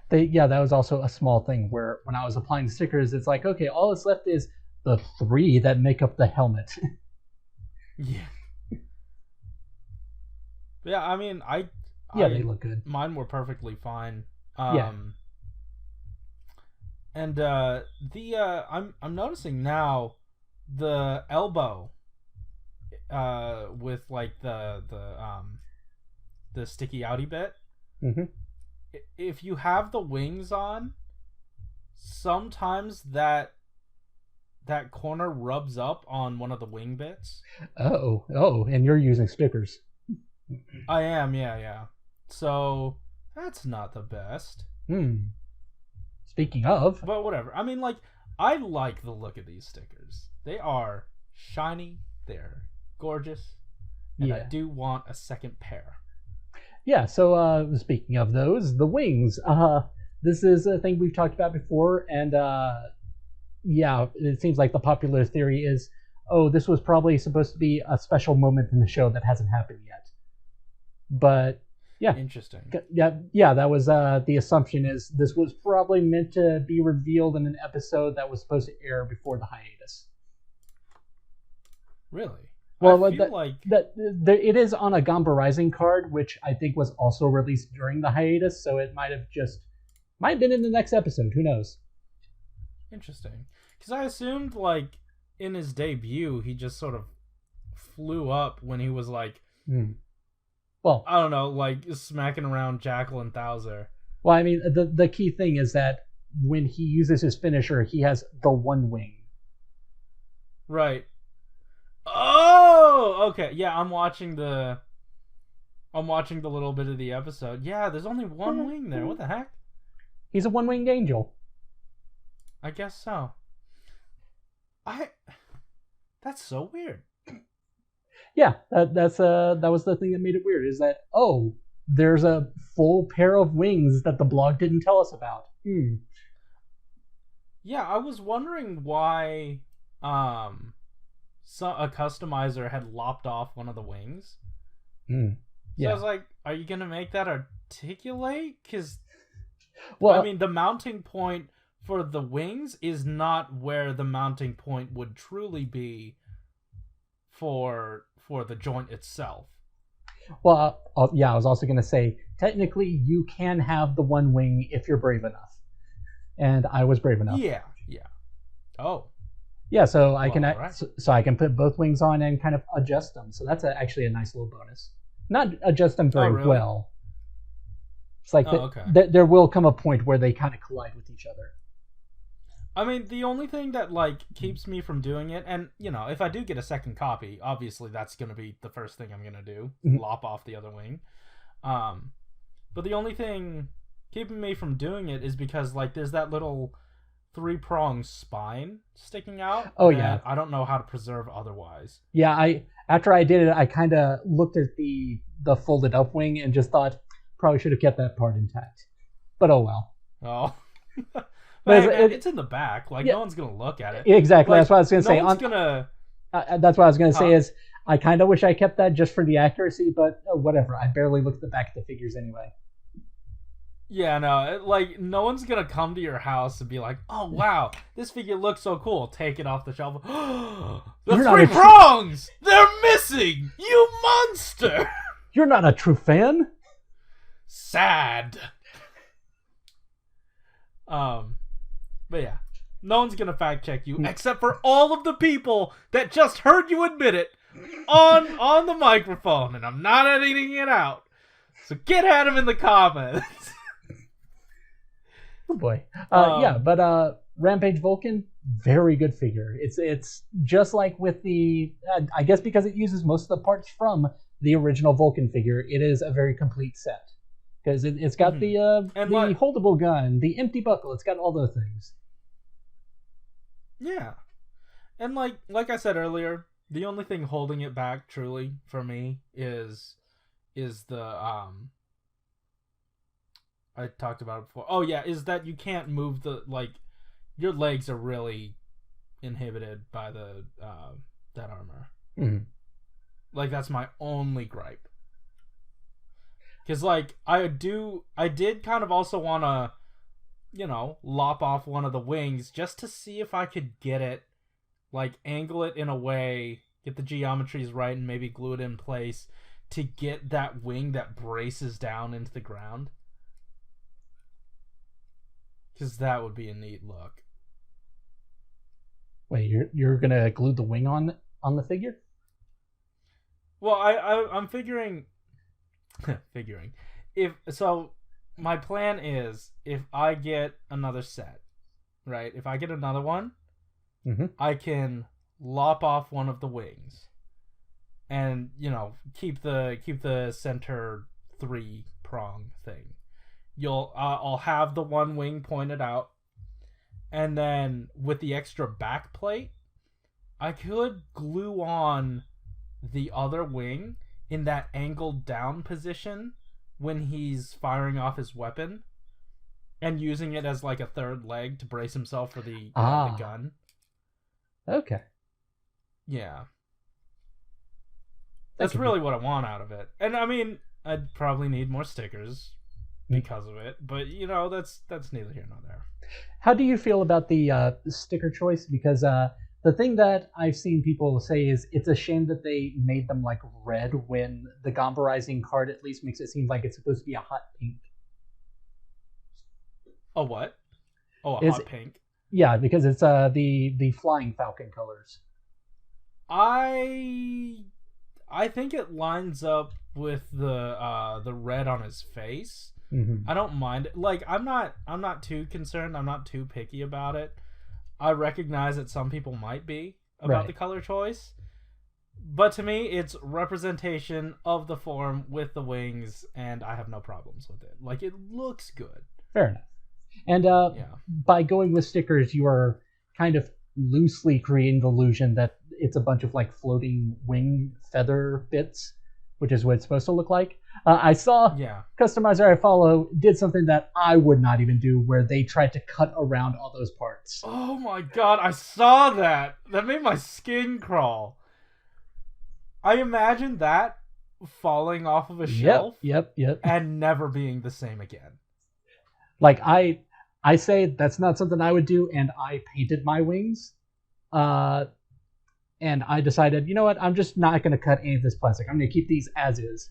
That was also a small thing where when I was applying the stickers, it's like, okay, all that's left is the 3 that make up the helmet. Yeah. Yeah, I mean, they look good. Mine were perfectly fine. And I'm noticing now the elbow with like the sticky outy bit. Mm-hmm. If you have the wings on, sometimes that corner rubs up on one of the wing bits. Oh, and you're using stickers. I am, yeah. So that's not the best. Speaking of, but whatever. I mean, like, I like the look of these stickers. They are shiny. They're gorgeous. And I do want a second pair. Yeah, so speaking of those, the wings. This is a thing we've talked about before, and it seems like the popular theory is, this was probably supposed to be a special moment in the show that hasn't happened yet. But yeah, interesting. Yeah, that was the assumption is this was probably meant to be revealed in an episode that was supposed to air before the hiatus. Really? Well, it is on a Gamba Rising card, which I think was also released during the hiatus, so it might have been in the next episode. Who knows? Interesting. Because I assumed, like, in his debut, he just sort of flew up when he was like, well, I don't know, like smacking around Jackal and Thouser. Well, I mean, the key thing is that when he uses his finisher, he has the one wing. Right. Oh, okay. Yeah, I'm watching the little bit of the episode. Yeah, there's only one wing there. What the heck? He's a one-winged angel. I guess so. That's so weird. Yeah, that was the thing that made it weird, is that, there's a full pair of wings that the blog didn't tell us about. Yeah, I was wondering why a customizer had lopped off one of the wings. Yeah. So I was like, are you going to make that articulate? Because, well, I mean, the mounting point for the wings is not where the mounting point would truly be for the joint itself. Well, I was also going to say, technically, you can have the one wing if you're brave enough. And I was brave enough. Yeah. Oh. Yeah, so I can put both wings on and kind of adjust them. So that's actually a nice little bonus. Not adjust them very well. It's like there will come a point where they kind of collide with each other. I mean, the only thing that, like, keeps me from doing it, and, if I do get a second copy, obviously that's going to be the first thing I'm going to do, lop off the other wing. But the only thing keeping me from doing it is because, like, there's that little 3-pronged spine sticking out. Yeah. I don't know how to preserve otherwise. Yeah, after I did it, I kind of looked at the folded up wing and just thought, probably should have kept that part intact. But oh well. Oh. But hey, man, it's in the back. Like, no one's going to look at it. Exactly. Like, that's what I was going to say. That's what I was going to say is, I kind of wish I kept that just for the accuracy, but whatever. I barely looked at the back of the figures anyway. Yeah, no. Like, no one's going to come to your house and be like, oh, wow, this figure looks so cool. Take it off the shelf. The 3 prongs! They're missing! You monster! You're not a true fan? Sad. But yeah, no one's gonna fact check you except for all of the people that just heard you admit it on the microphone, and I'm not editing it out. So get at him in the comments. Oh boy. Um, But Rampage Vulcan, very good figure. It's just like with the I guess because it uses most of the parts from the original Vulcan figure, it is a very complete set. Because it's got And the holdable gun, the empty buckle, it's got all those things. Yeah. And like I said earlier, the only thing holding it back truly for me is the I talked about it before. Oh yeah, is that you can't move your legs are really inhibited by the that armor. Mm-hmm. Like that's my only gripe. Cuz like I did kind of also want to lop off one of the wings just to see if I could get it, like angle it in a way, get the geometries right, and maybe glue it in place to get that wing that braces down into the ground. Because that would be a neat look. Wait, you're gonna glue the wing on the figure? Well, I'm figuring if so. My plan is if I get another set, right? If I get another one, I can lop off one of the wings, and keep the center 3-prong thing. I'll have the one wing pointed out, and then with the extra back plate, I could glue on the other wing in that angled down position when he's firing off his weapon and using it as like a third leg to brace himself for the gun. Okay. Yeah. That's really what I want out of it. And I mean, I'd probably need more stickers because of it, but that's neither here nor there. How do you feel about the sticker choice? Because the thing that I've seen people say is it's a shame that they made them like red when the Gomberizing card at least makes it seem like it's supposed to be a hot pink. A what? Oh, a hot pink. Yeah, because it's the Flying Falcon colors. I think it lines up with the red on his face. I don't mind it. Like I'm not too concerned. I'm not too picky about it. I recognize that some people might be about the color choice, but to me, it's representation of the form with the wings, and I have no problems with it. Like it looks good. Fair enough. And by going with stickers, you are kind of loosely creating the illusion that it's a bunch of like floating wing feather bits, which is what it's supposed to look like. I saw customizer I follow did something that I would not even do, where they tried to cut around all those parts. Oh my god, I saw that. That made my skin crawl. I imagine that falling off of a shelf. Yep. And never being the same again. Like I say that's not something I would do, and I painted my wings. And I decided, you know what, I'm just not going to cut any of this plastic. I'm going to keep these as is.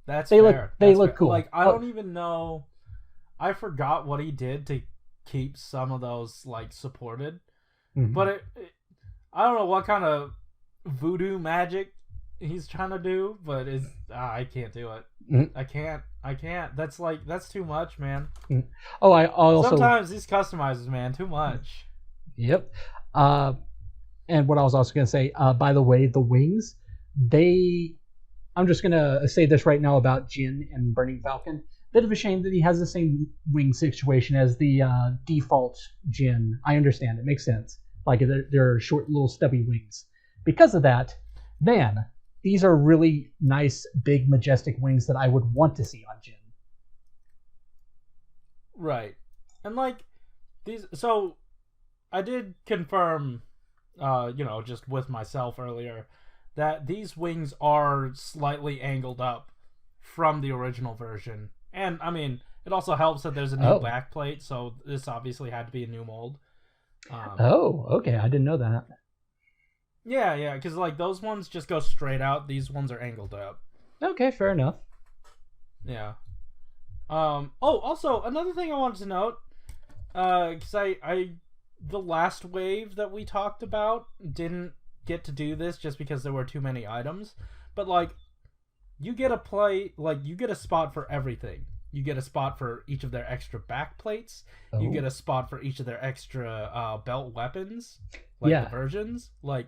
They look cool. Like I don't even know. I forgot what he did to keep some of those like supported, but I don't know what kind of voodoo magic he's trying to do, but I can't do it. I can't. That's too much, man. Oh, I also sometimes these customizers, man, too much. Yep. And what I was also going to say, by the way, the wings, I'm just going to say this right now about Jin and Burning Falcon. Bit of a shame that he has the same wing situation as the default Jin. I understand. It makes sense. Like, they're short, little, stubby wings. Because of that, man, these are really nice, big, majestic wings that I would want to see on Jin. Right. And, like, these... So, I did confirm... just with myself earlier, that these wings are slightly angled up from the original version. And, I mean, it also helps that there's a new back plate, so this obviously had to be a new mold. Okay, I didn't know that. Yeah, because, like, those ones just go straight out. These ones are angled up. Okay, fair enough. Yeah. Also, another thing I wanted to note, because the last wave that we talked about didn't get to do this just because there were too many items, but like you get a spot for everything You get a spot for each of their extra back plates. Oh. You get a spot for each of their extra belt weapons, like the versions. Like,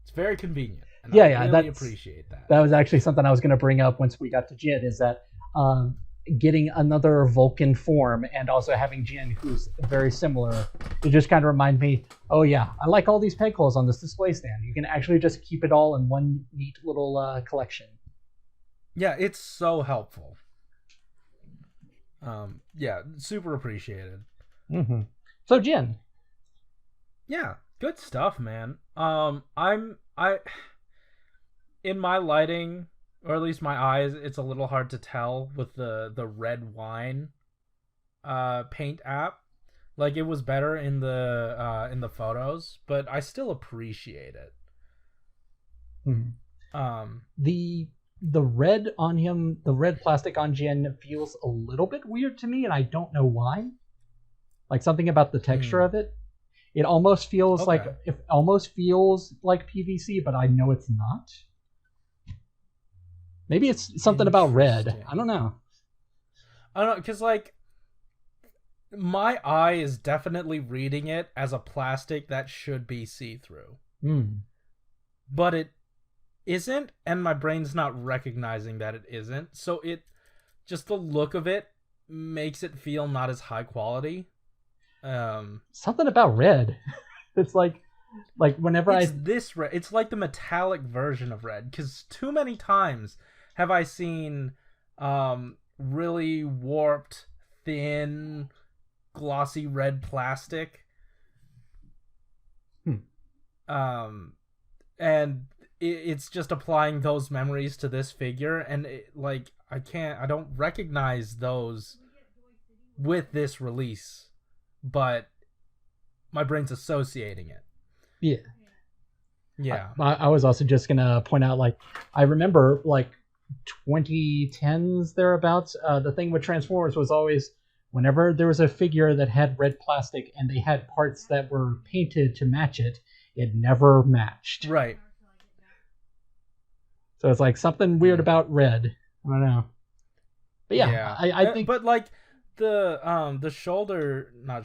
it's very convenient. And I really appreciate that. That was actually something I was going to bring up once we got to Jin, is that getting another Vulcan form and also having Jin, who's very similar, it just kind of remind me, oh yeah, I like all these peg holes on this display stand. You can actually just keep it all in one neat little collection. Yeah, it's so helpful. Yeah, super appreciated. Mm-hmm. So Jin. Yeah, good stuff, man. In my lighting, or at least my eyes, it's a little hard to tell with the red wine paint app. Like, it was better in the photos, but I still appreciate it. Mm-hmm. The red on him, the red plastic on Jin feels a little bit weird to me, and I don't know why. Like, something about the texture of it. It almost feels like PVC, but I know it's not. Maybe it's something about red. I don't know. I don't know, because, like, my eye is definitely reading it as a plastic that should be see-through. But it isn't, and my brain's not recognizing that it isn't. So just the look of it makes it feel not as high quality. Something about red. It's like whenever this red, it's like the metallic version of red, because too many times have I seen really warped, thin, glossy red plastic. And it's just applying those memories to this figure, and I don't recognize those with this release, but my brain's associating it. Yeah. I was also just gonna point out, like, I remember, like, 2010s thereabouts, the thing with Transformers was always, whenever there was a figure that had red plastic and they had parts that were painted to match it, it never matched. Right. So it's like something weird about red. I don't know. But yeah. I think... But, like, the not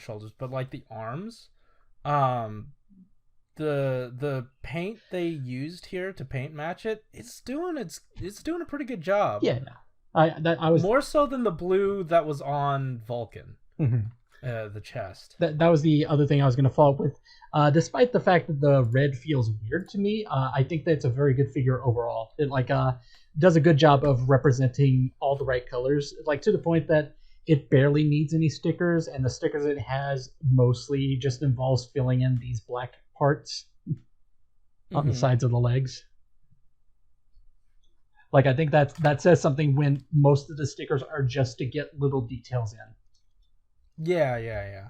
shoulders, but, like, the arms, the paint they used here to paint match it, it's doing a pretty good job. Yeah. I was more so than the blue that was on Vulcan. Mm-hmm. The chest. That was the other thing I was going to follow up with. Despite the fact that the red feels weird to me, I think that it's a very good figure overall. It does a good job of representing all the right colors, like, to the point that it barely needs any stickers, and the stickers it has mostly just involves filling in these black parts on the sides of the legs. Like, I think that says something when most of the stickers are just to get little details in. Yeah.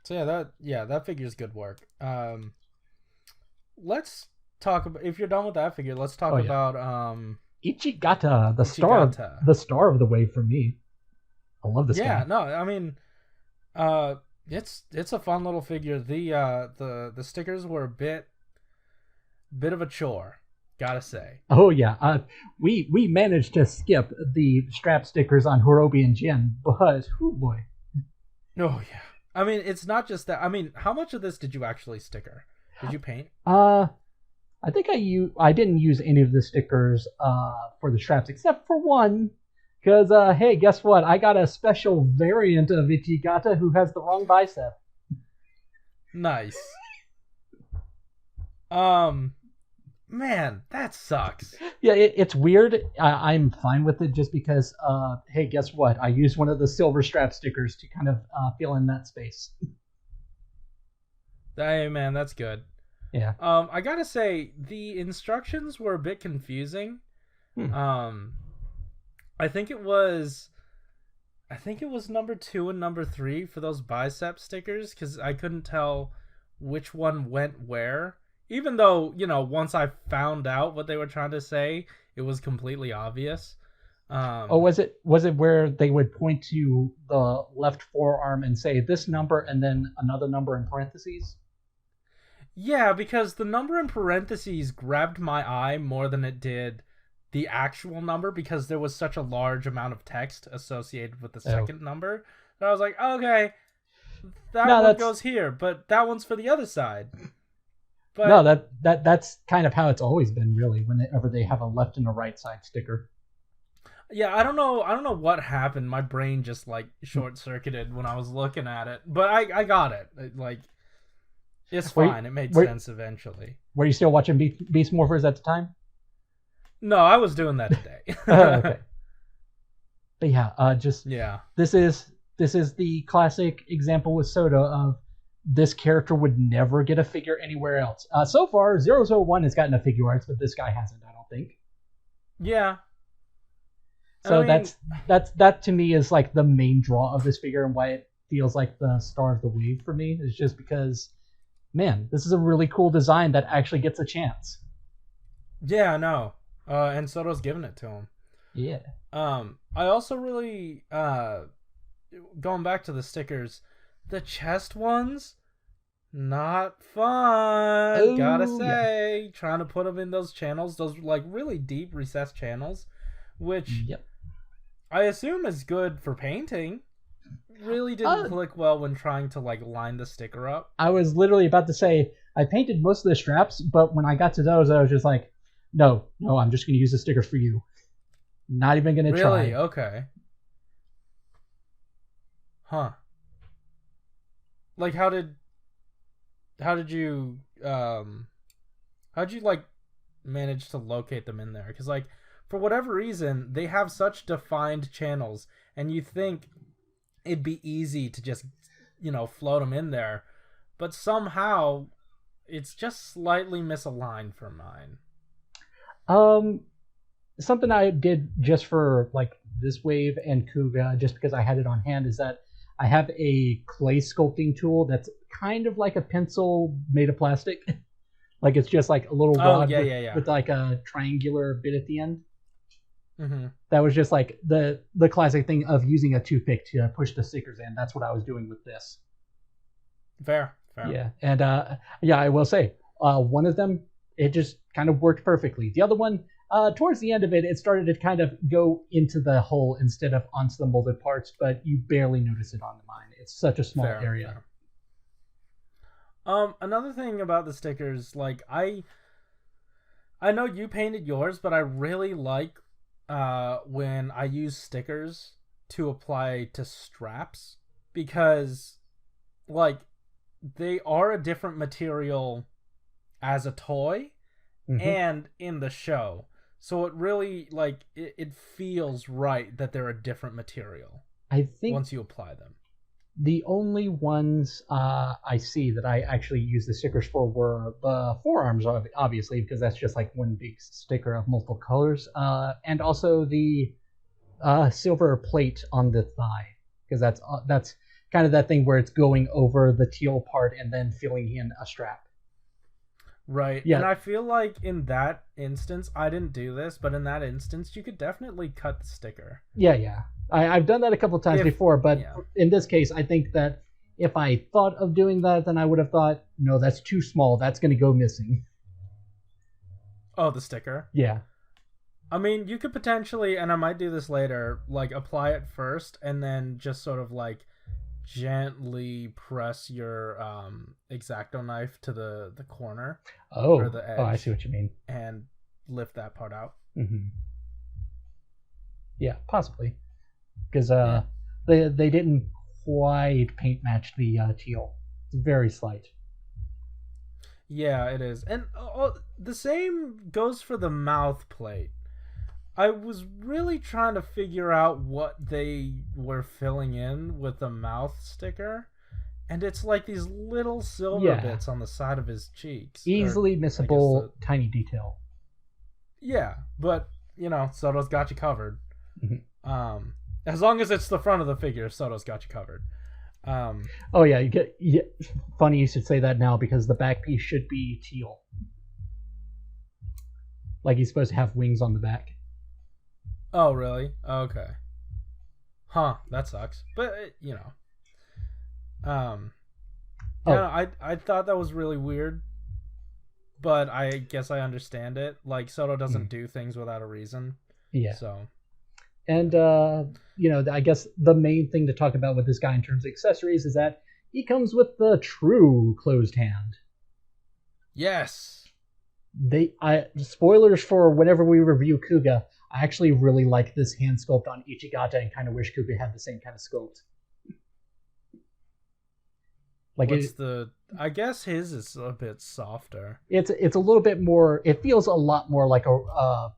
So that figure's good work. Let's talk about, if you're done with that figure, let's talk about Ichigata, the star of the wave for me. I love this guy. Yeah, no, I mean, it's a fun little figure. The stickers were a bit of a chore, gotta say. Oh yeah, we managed to skip the strap stickers on Hirobi and Jin, but oh boy. Oh yeah, I mean, it's not just that. I mean, how much of this did you actually sticker? Did you paint? I think I didn't use any of the stickers for the straps except for one, because hey, guess what? I got a special variant of Ichigata who has the wrong bicep. Nice. Man, that sucks. Yeah, it's weird. I'm fine with it just because, hey, guess what? I used one of the silver strap stickers to kind of fill in that space. Hey, man, that's good. Yeah. I gotta say, the instructions were a bit confusing. I think it was number 2 and number 3 for those bicep stickers, because I couldn't tell which one went where. Even though, once I found out what they were trying to say, it was completely obvious. Was it where they would point to the left forearm and say this number and then another number in parentheses? Yeah, because the number in parentheses grabbed my eye more than it did the actual number because there was such a large amount of text associated with the second number that I was like, okay, one goes here, but that one's for the other side. But no, that's kind of how it's always been, really, whenever they have a left and a right side sticker. Yeah, I don't know what happened. My brain just like short-circuited when I was looking at it, but I got it. It's fine. It made sense eventually. Were you still watching Beast Morphers at the time? No, I was doing that today. Okay. But yeah, this is the classic example with Soda of this character would never get a figure anywhere else. So far, 001 has gotten a figure arts, but this guy hasn't, I don't think. Yeah. So that to me is like the main draw of this figure and why it feels like the star of the wave for me is just because, man, this is a really cool design that actually gets a chance. Yeah, I know. And Soto's giving it to him. Yeah. I also really going back to the stickers, the chest ones, not fun. Gotta say, trying to put them in those channels, those like really deep recessed channels, which I assume is good for painting. Really didn't click well when trying to like line the sticker up. I was literally about to say I painted most of the straps, but when I got to those, I was just like, no, I'm just gonna use the stickers for you. Not even gonna try. Really? Okay. Huh. Like how did you like manage to locate them in there? Because like for whatever reason they have such defined channels, and you think it'd be easy to just float them in there, but somehow it's just slightly misaligned for mine. Something I did just for like this wave and Kuga, just because I had it on hand, is that I have a clay sculpting tool that's kind of like a pencil made of plastic. Like it's just like a little rod with like a triangular bit at the end. Mm-hmm. That was just like the classic thing of using a toothpick to push the stickers in. That's what I was doing with this. Fair. Yeah, and I will say one of them, it just kind of worked perfectly. The other one, towards the end of it, it started to kind of go into the hole instead of onto the molded parts, but you barely notice it on mine. It's such a small area. Another thing about the stickers, like I know you painted yours, but I really like when I use stickers to apply to straps, because like they are a different material as a toy and in the show. So it really like it feels right that they're a different material. I think once you apply them. The only ones I see that I actually used the stickers for were the forearms, obviously, because that's just like one big sticker of multiple colors, and also the silver plate on the thigh, because that's kind of that thing where it's going over the teal part and then filling in a strap. Right. Yeah. And I feel like in that instance, I didn't do this, but in that instance, you could definitely cut the sticker. Yeah. I've done that a couple of times before, but in this case, I think that if I thought of doing that, then I would have thought, no, that's too small. That's going to go missing. Oh, the sticker? Yeah. I mean, you could potentially, and I might do this later, like apply it first and then just sort of like gently press your X-Acto knife to the corner or the edge. Oh, I see what you mean. And lift that part out. Mm-hmm. Yeah, possibly. Because they didn't quite paint match the teal. It's very slight. Yeah, it is. And the same goes for the mouth plate. I was really trying to figure out what they were filling in with the mouth sticker, and it's like these little silver bits on the side of his cheeks. Easily missable tiny detail. Yeah, but, Soto's got you covered. Mm-hmm. As long as it's the front of the figure, Soto's got you covered. Funny you should say that now, because the back piece should be teal. Like he's supposed to have wings on the back. Oh, really? Okay. Huh, that sucks. But, I thought that was really weird. but I guess I understand it. Like, Soto doesn't do things without a reason. Yeah. So. And, I guess the main thing to talk about with this guy in terms of accessories is that he comes with the true closed hand. Yes. Spoilers for whenever we review Kuga, I actually really like this hand sculpt on Ichigata and kind of wish Kuga had the same kind of sculpt. Like, I guess his is a bit softer. It's a little bit more. It feels a lot more like a.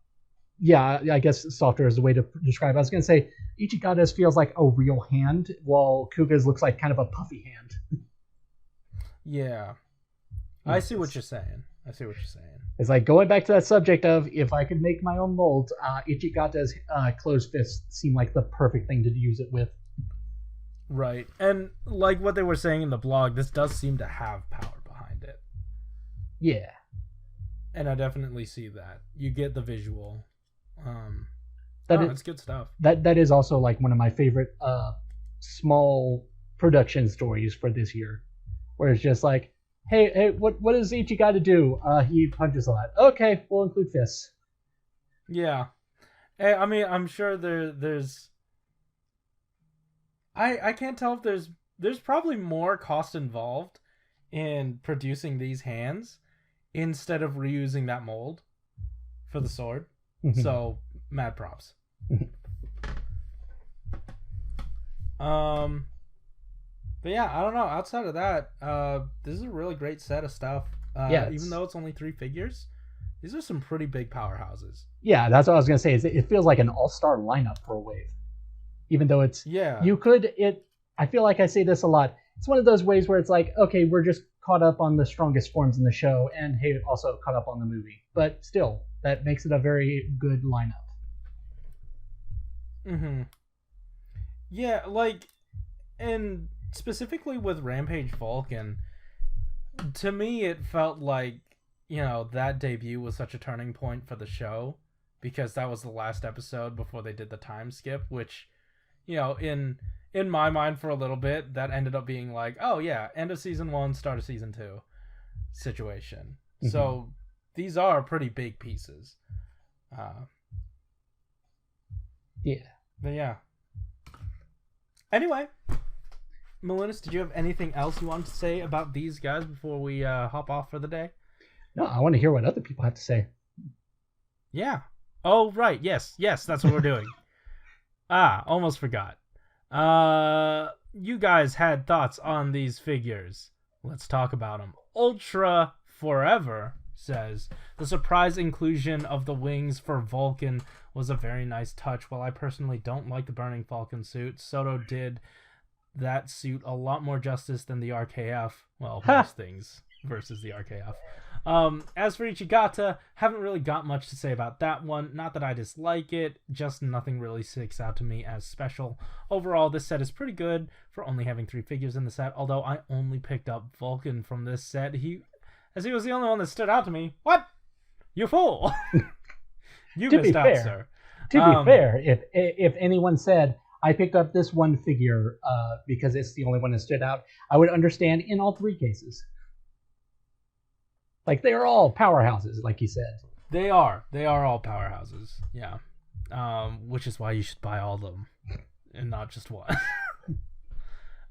I guess softer is the way to describe it. I was going to say Ichigata's feels like a real hand, while Kuga's looks like kind of a puffy hand. Yeah. I see what you're saying. It's like going back to that subject of if I could make my own molds, Ichigata's closed fists seem like the perfect thing to use it with. Right. And like what they were saying in the blog, this does seem to have power behind it. Yeah. And I definitely see that. You get the visual. It's good stuff. That is also like one of my favorite small production stories for this year, where it's just like, hey, what does Ichigata do? He punches a lot. Okay, we'll include fists. Yeah. Hey, I mean, I'm sure there's. I can't tell if there's probably more cost involved in producing these hands instead of reusing that mold for the sword. So, mad props. But yeah, I don't know. Outside of that, this is a really great set of stuff. Even though it's only 3 figures, these are some pretty big powerhouses. Yeah, that's what I was gonna say. It feels like an all-star lineup for a wave. Even though it's I feel like I say this a lot. It's one of those ways where it's like, okay, we're just caught up on the strongest forms in the show, and hey, also caught up on the movie. But still, that makes it a very good lineup. Yeah, like, and specifically with Rampage Vulcan, to me it felt like, that debut was such a turning point for the show, because that was the last episode before they did the time skip, which, in my mind for a little bit, that ended up being like, oh yeah, end of season 1, start of season 2 situation. So these are pretty big pieces. But yeah. Anyway, Malunis, did you have anything else you wanted to say about these guys before we hop off for the day? No, I want to hear what other people have to say. Yeah. Oh, right. Yes, that's what we're doing. Almost forgot. You guys had thoughts on these figures. Let's talk about them. Ultra Forever says, the surprise inclusion of the wings for Vulcan was a very nice touch. While I personally don't like the Burning Falcon suit, Soto did that suit a lot more justice than the RKF. Well, most things versus the RKF. As for Ichigata, haven't really got much to say about that one. Not that I dislike it, just nothing really sticks out to me as special. Overall, this set is pretty good for only having 3 figures in the set, although I only picked up Vulcan from this set. He was the only one that stood out to me. What? You fool! You missed out, sir. To be fair, if anyone said, I picked up this one figure because it's the only one that stood out, I would understand in all 3 cases. Like, they are all powerhouses, like you said. They are all powerhouses, yeah. Which is why you should buy all of them, and not just one.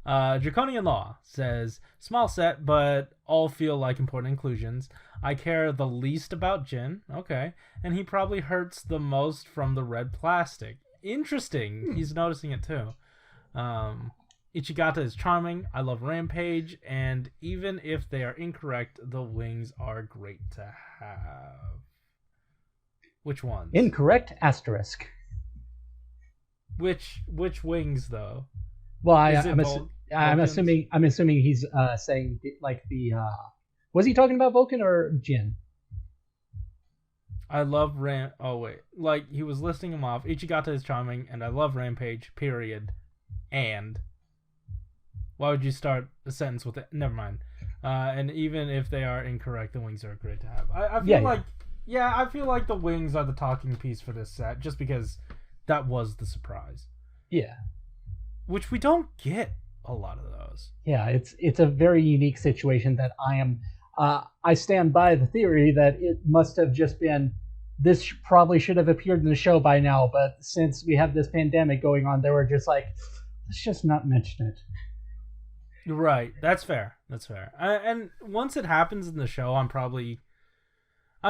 Draconian Law says, small set, but all feel like important inclusions. I care the least about Jin, okay, and he probably hurts the most from the red plastic. Interesting, he's noticing it too. Ichigata is charming, I love Rampage, and even if they are incorrect, the wings are great to have. Which ones? Incorrect asterisk. Which wings though? Well, I'm assuming he's saying like the was he talking about Vulcan or Jin? I love like he was listing them off. Ichigata is charming, and I love Rampage. Period. And why would you start a sentence with it? Never mind. And even if they are incorrect, the wings are great to have. I feel like the wings are the talking piece for this set, just because that was the surprise. Yeah. Which we don't get a lot of those. Yeah, it's a very unique situation that I am I stand by the theory that it must have just been, this probably should have appeared in the show by now, but since we have this pandemic going on, they were just like, let's just not mention it. Right. That's fair. And once it happens in the show, I'm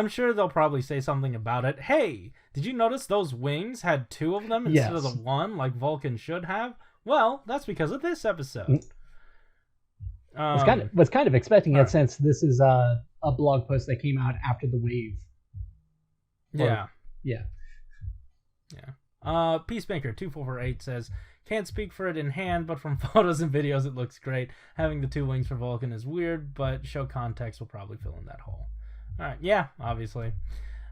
sure they'll probably say something about it. Hey, did you notice those wings had 2 of them instead of the 1 like Vulcan should have? Well, that's because of this episode. Was kind of expecting it, since this is a blog post that came out after the wave. Yeah. Yeah. Peacemaker 2448 says, can't speak for it in hand, but from photos and videos it looks great. Having the 2 wings for Vulcan is weird, but show context will probably fill in that hole. Alright, yeah, obviously.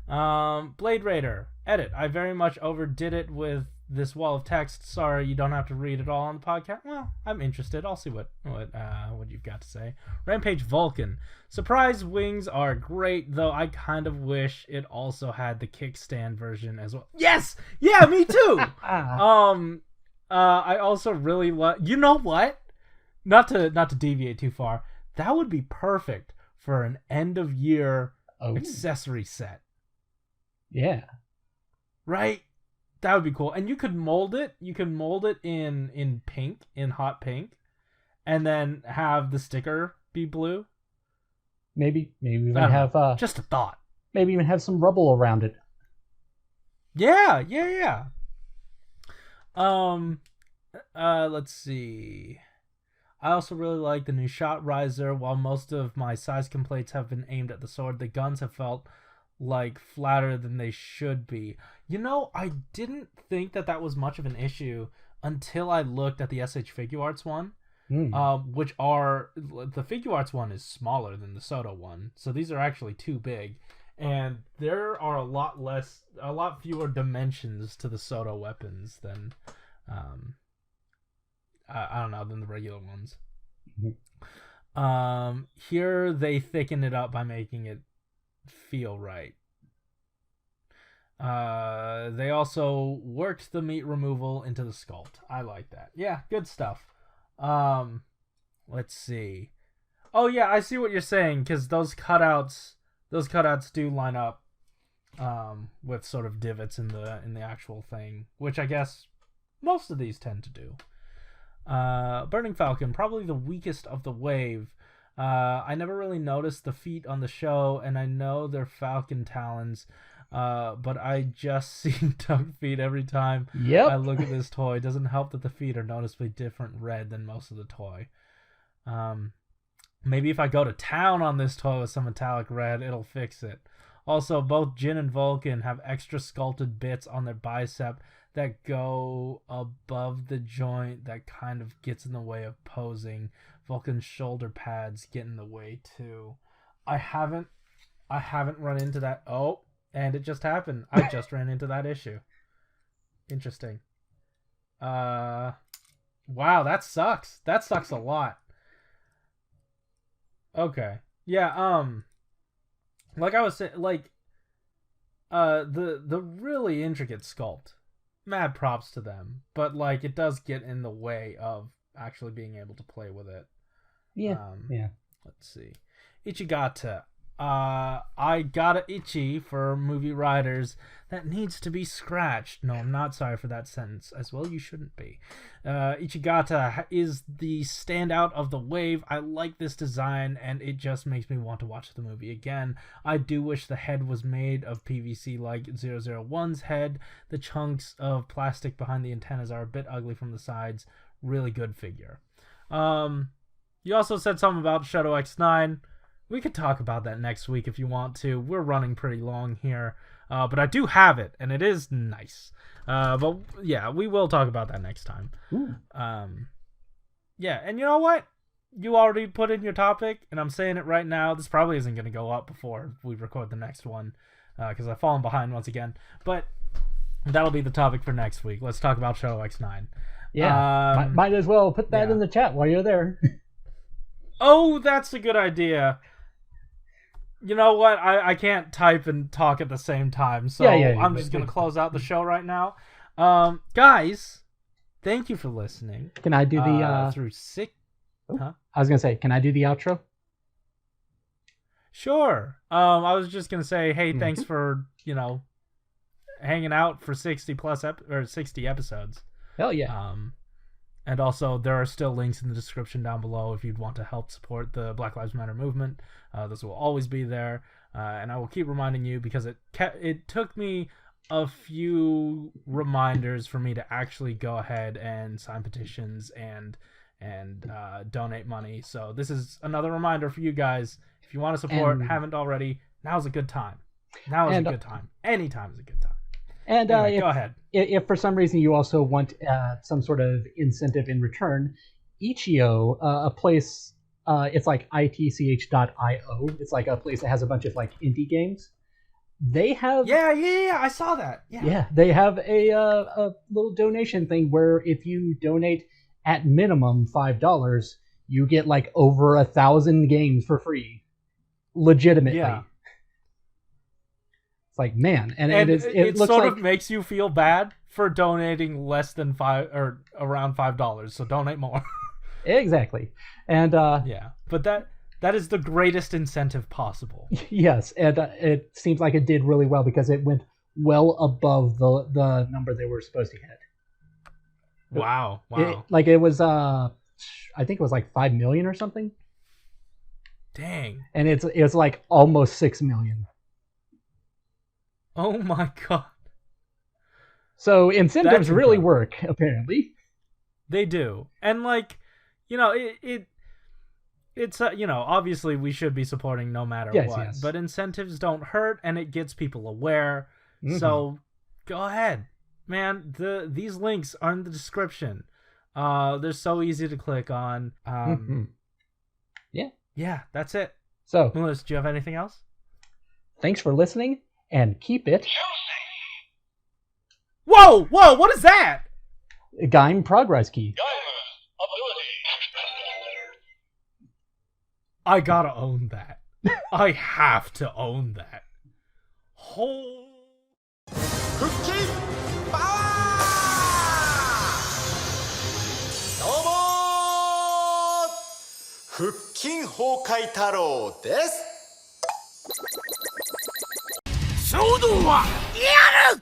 Blade Raider, edit. I very much overdid it with this wall of text. Sorry, you don't have to read it all on the podcast. Well, I'm interested. I'll see what you've got to say. Rampage Vulcan. Surprise wings are great, though I kind of wish it also had the kickstand version as well. Yes! Yeah, me too! I also really you know what? Not to deviate too far. That would be perfect for an end of year accessory set. Yeah. Right? That would be cool. And you could mold it. You can mold it in pink, in hot pink, and then have the sticker be blue. Maybe even have just a thought. Maybe even have some rubble around it. Yeah. Let's see. I also really like the new shot riser. While most of my size complaints have been aimed at the sword, the guns have felt like flatter than they should be. You know, I didn't think that was much of an issue until I looked at the SH Figuarts one, which are, the Figuarts one is smaller than the Soto one, so these are actually too big, and there are a lot fewer dimensions to the Soto weapons than I don't know, than the regular ones. Here they thicken it up by making it feel right. They also worked the meat removal into the sculpt. I like that. Yeah, good stuff. Let's see. Oh yeah, I see what you're saying, because those cutouts do line up with sort of divots in the actual thing, which I guess most of these tend to do. Burning Falcon, probably the weakest of the wave. I never really noticed the feet on the show, and I know they're Falcon talons, but I just see duck feet every time I look at this toy. It doesn't help that the feet are noticeably different red than most of the toy. Maybe if I go to town on this toy with some metallic red, it'll fix it. Also, both Jin and Vulcan have extra sculpted bits on their bicep that go above the joint that kind of gets in the way of posing. Vulcan's shoulder pads get in the way too. I haven't run into that. Oh, and it just happened. I just ran into that issue. Interesting. Wow, that sucks. That sucks a lot. Okay. Yeah, like I was saying, like the really intricate sculpt. Mad props to them, but like it does get in the way of actually being able to play with it. Yeah. Let's see. Ichigata. I got a itchy for movie writers that needs to be scratched. No, I'm not sorry for that sentence. As well, you shouldn't be. Ichigata is the standout of the wave. I like this design, and it just makes me want to watch the movie again. I do wish the head was made of PVC like 001's head. The chunks of plastic behind the antennas are a bit ugly from the sides. Really good figure. You also said something about shodo-x 9. We could talk about that next week if you want to. We're running pretty long here. But I do have it, and it is nice. But yeah, we will talk about that next time. Yeah, and you know what? You already put in your topic, and I'm saying it right now. This probably isn't going to go up before we record the next one, because I've fallen behind once again. But that'll be the topic for next week. Let's talk about shodo-x 9. Yeah, might as well put that in the chat while you're there. Oh, that's a good idea. You know what? I can't type and talk at the same time, so I'm just going to close out the show right now. Guys, thank you for listening. Can I do the... through six... Huh? I was going to say, can I do the outro? Sure. I was just gonna say, hey, thanks Mhm. for hanging out for 60 episodes. Hell yeah. And also, there are still links in the description down below if you'd want to help support the Black Lives Matter movement. Those will always be there, and I will keep reminding you because it took me a few reminders for me to actually go ahead and sign petitions and donate money. So this is another reminder for you guys. If you want to support, And- haven't already, now's a good time. Now is a good time. Anytime is a good time. And Anyway, go ahead. If for some reason you also want some sort of incentive in return, Ichio, a place, it's like itch.io. It's like a place that has a bunch of like indie games. They have Yeah, I saw that. yeah, they have a little donation thing where if you donate at minimum $5, you get like over 1,000 games for free, legitimately. Yeah. It's like, man, and it looks sort like of makes you feel bad for donating less than around $5. So donate more. exactly, and Yeah, but that is the greatest incentive possible. yes, and it seems like it did really well because it went well above the number they were supposed to hit. Wow. It was I think it was like 5 million or something, Dang. and it's like almost 6 million. Oh my god. So incentives That's really incredible. work, apparently. They do. And it's obviously we should be supporting no matter Yes, what. yes. But incentives don't hurt and it gets people aware. Mhm. So go ahead. Man, these links are in the description. They're so easy to click on. Mhm. Yeah, that's it. So Malunis, do you have anything else? thanks for listening, and keep it Whoa, what is that? Gaim Progress Key. I gotta own that. I have to own that. Oh. 腹筋パワーどうも腹筋崩壊太郎です衝動はやる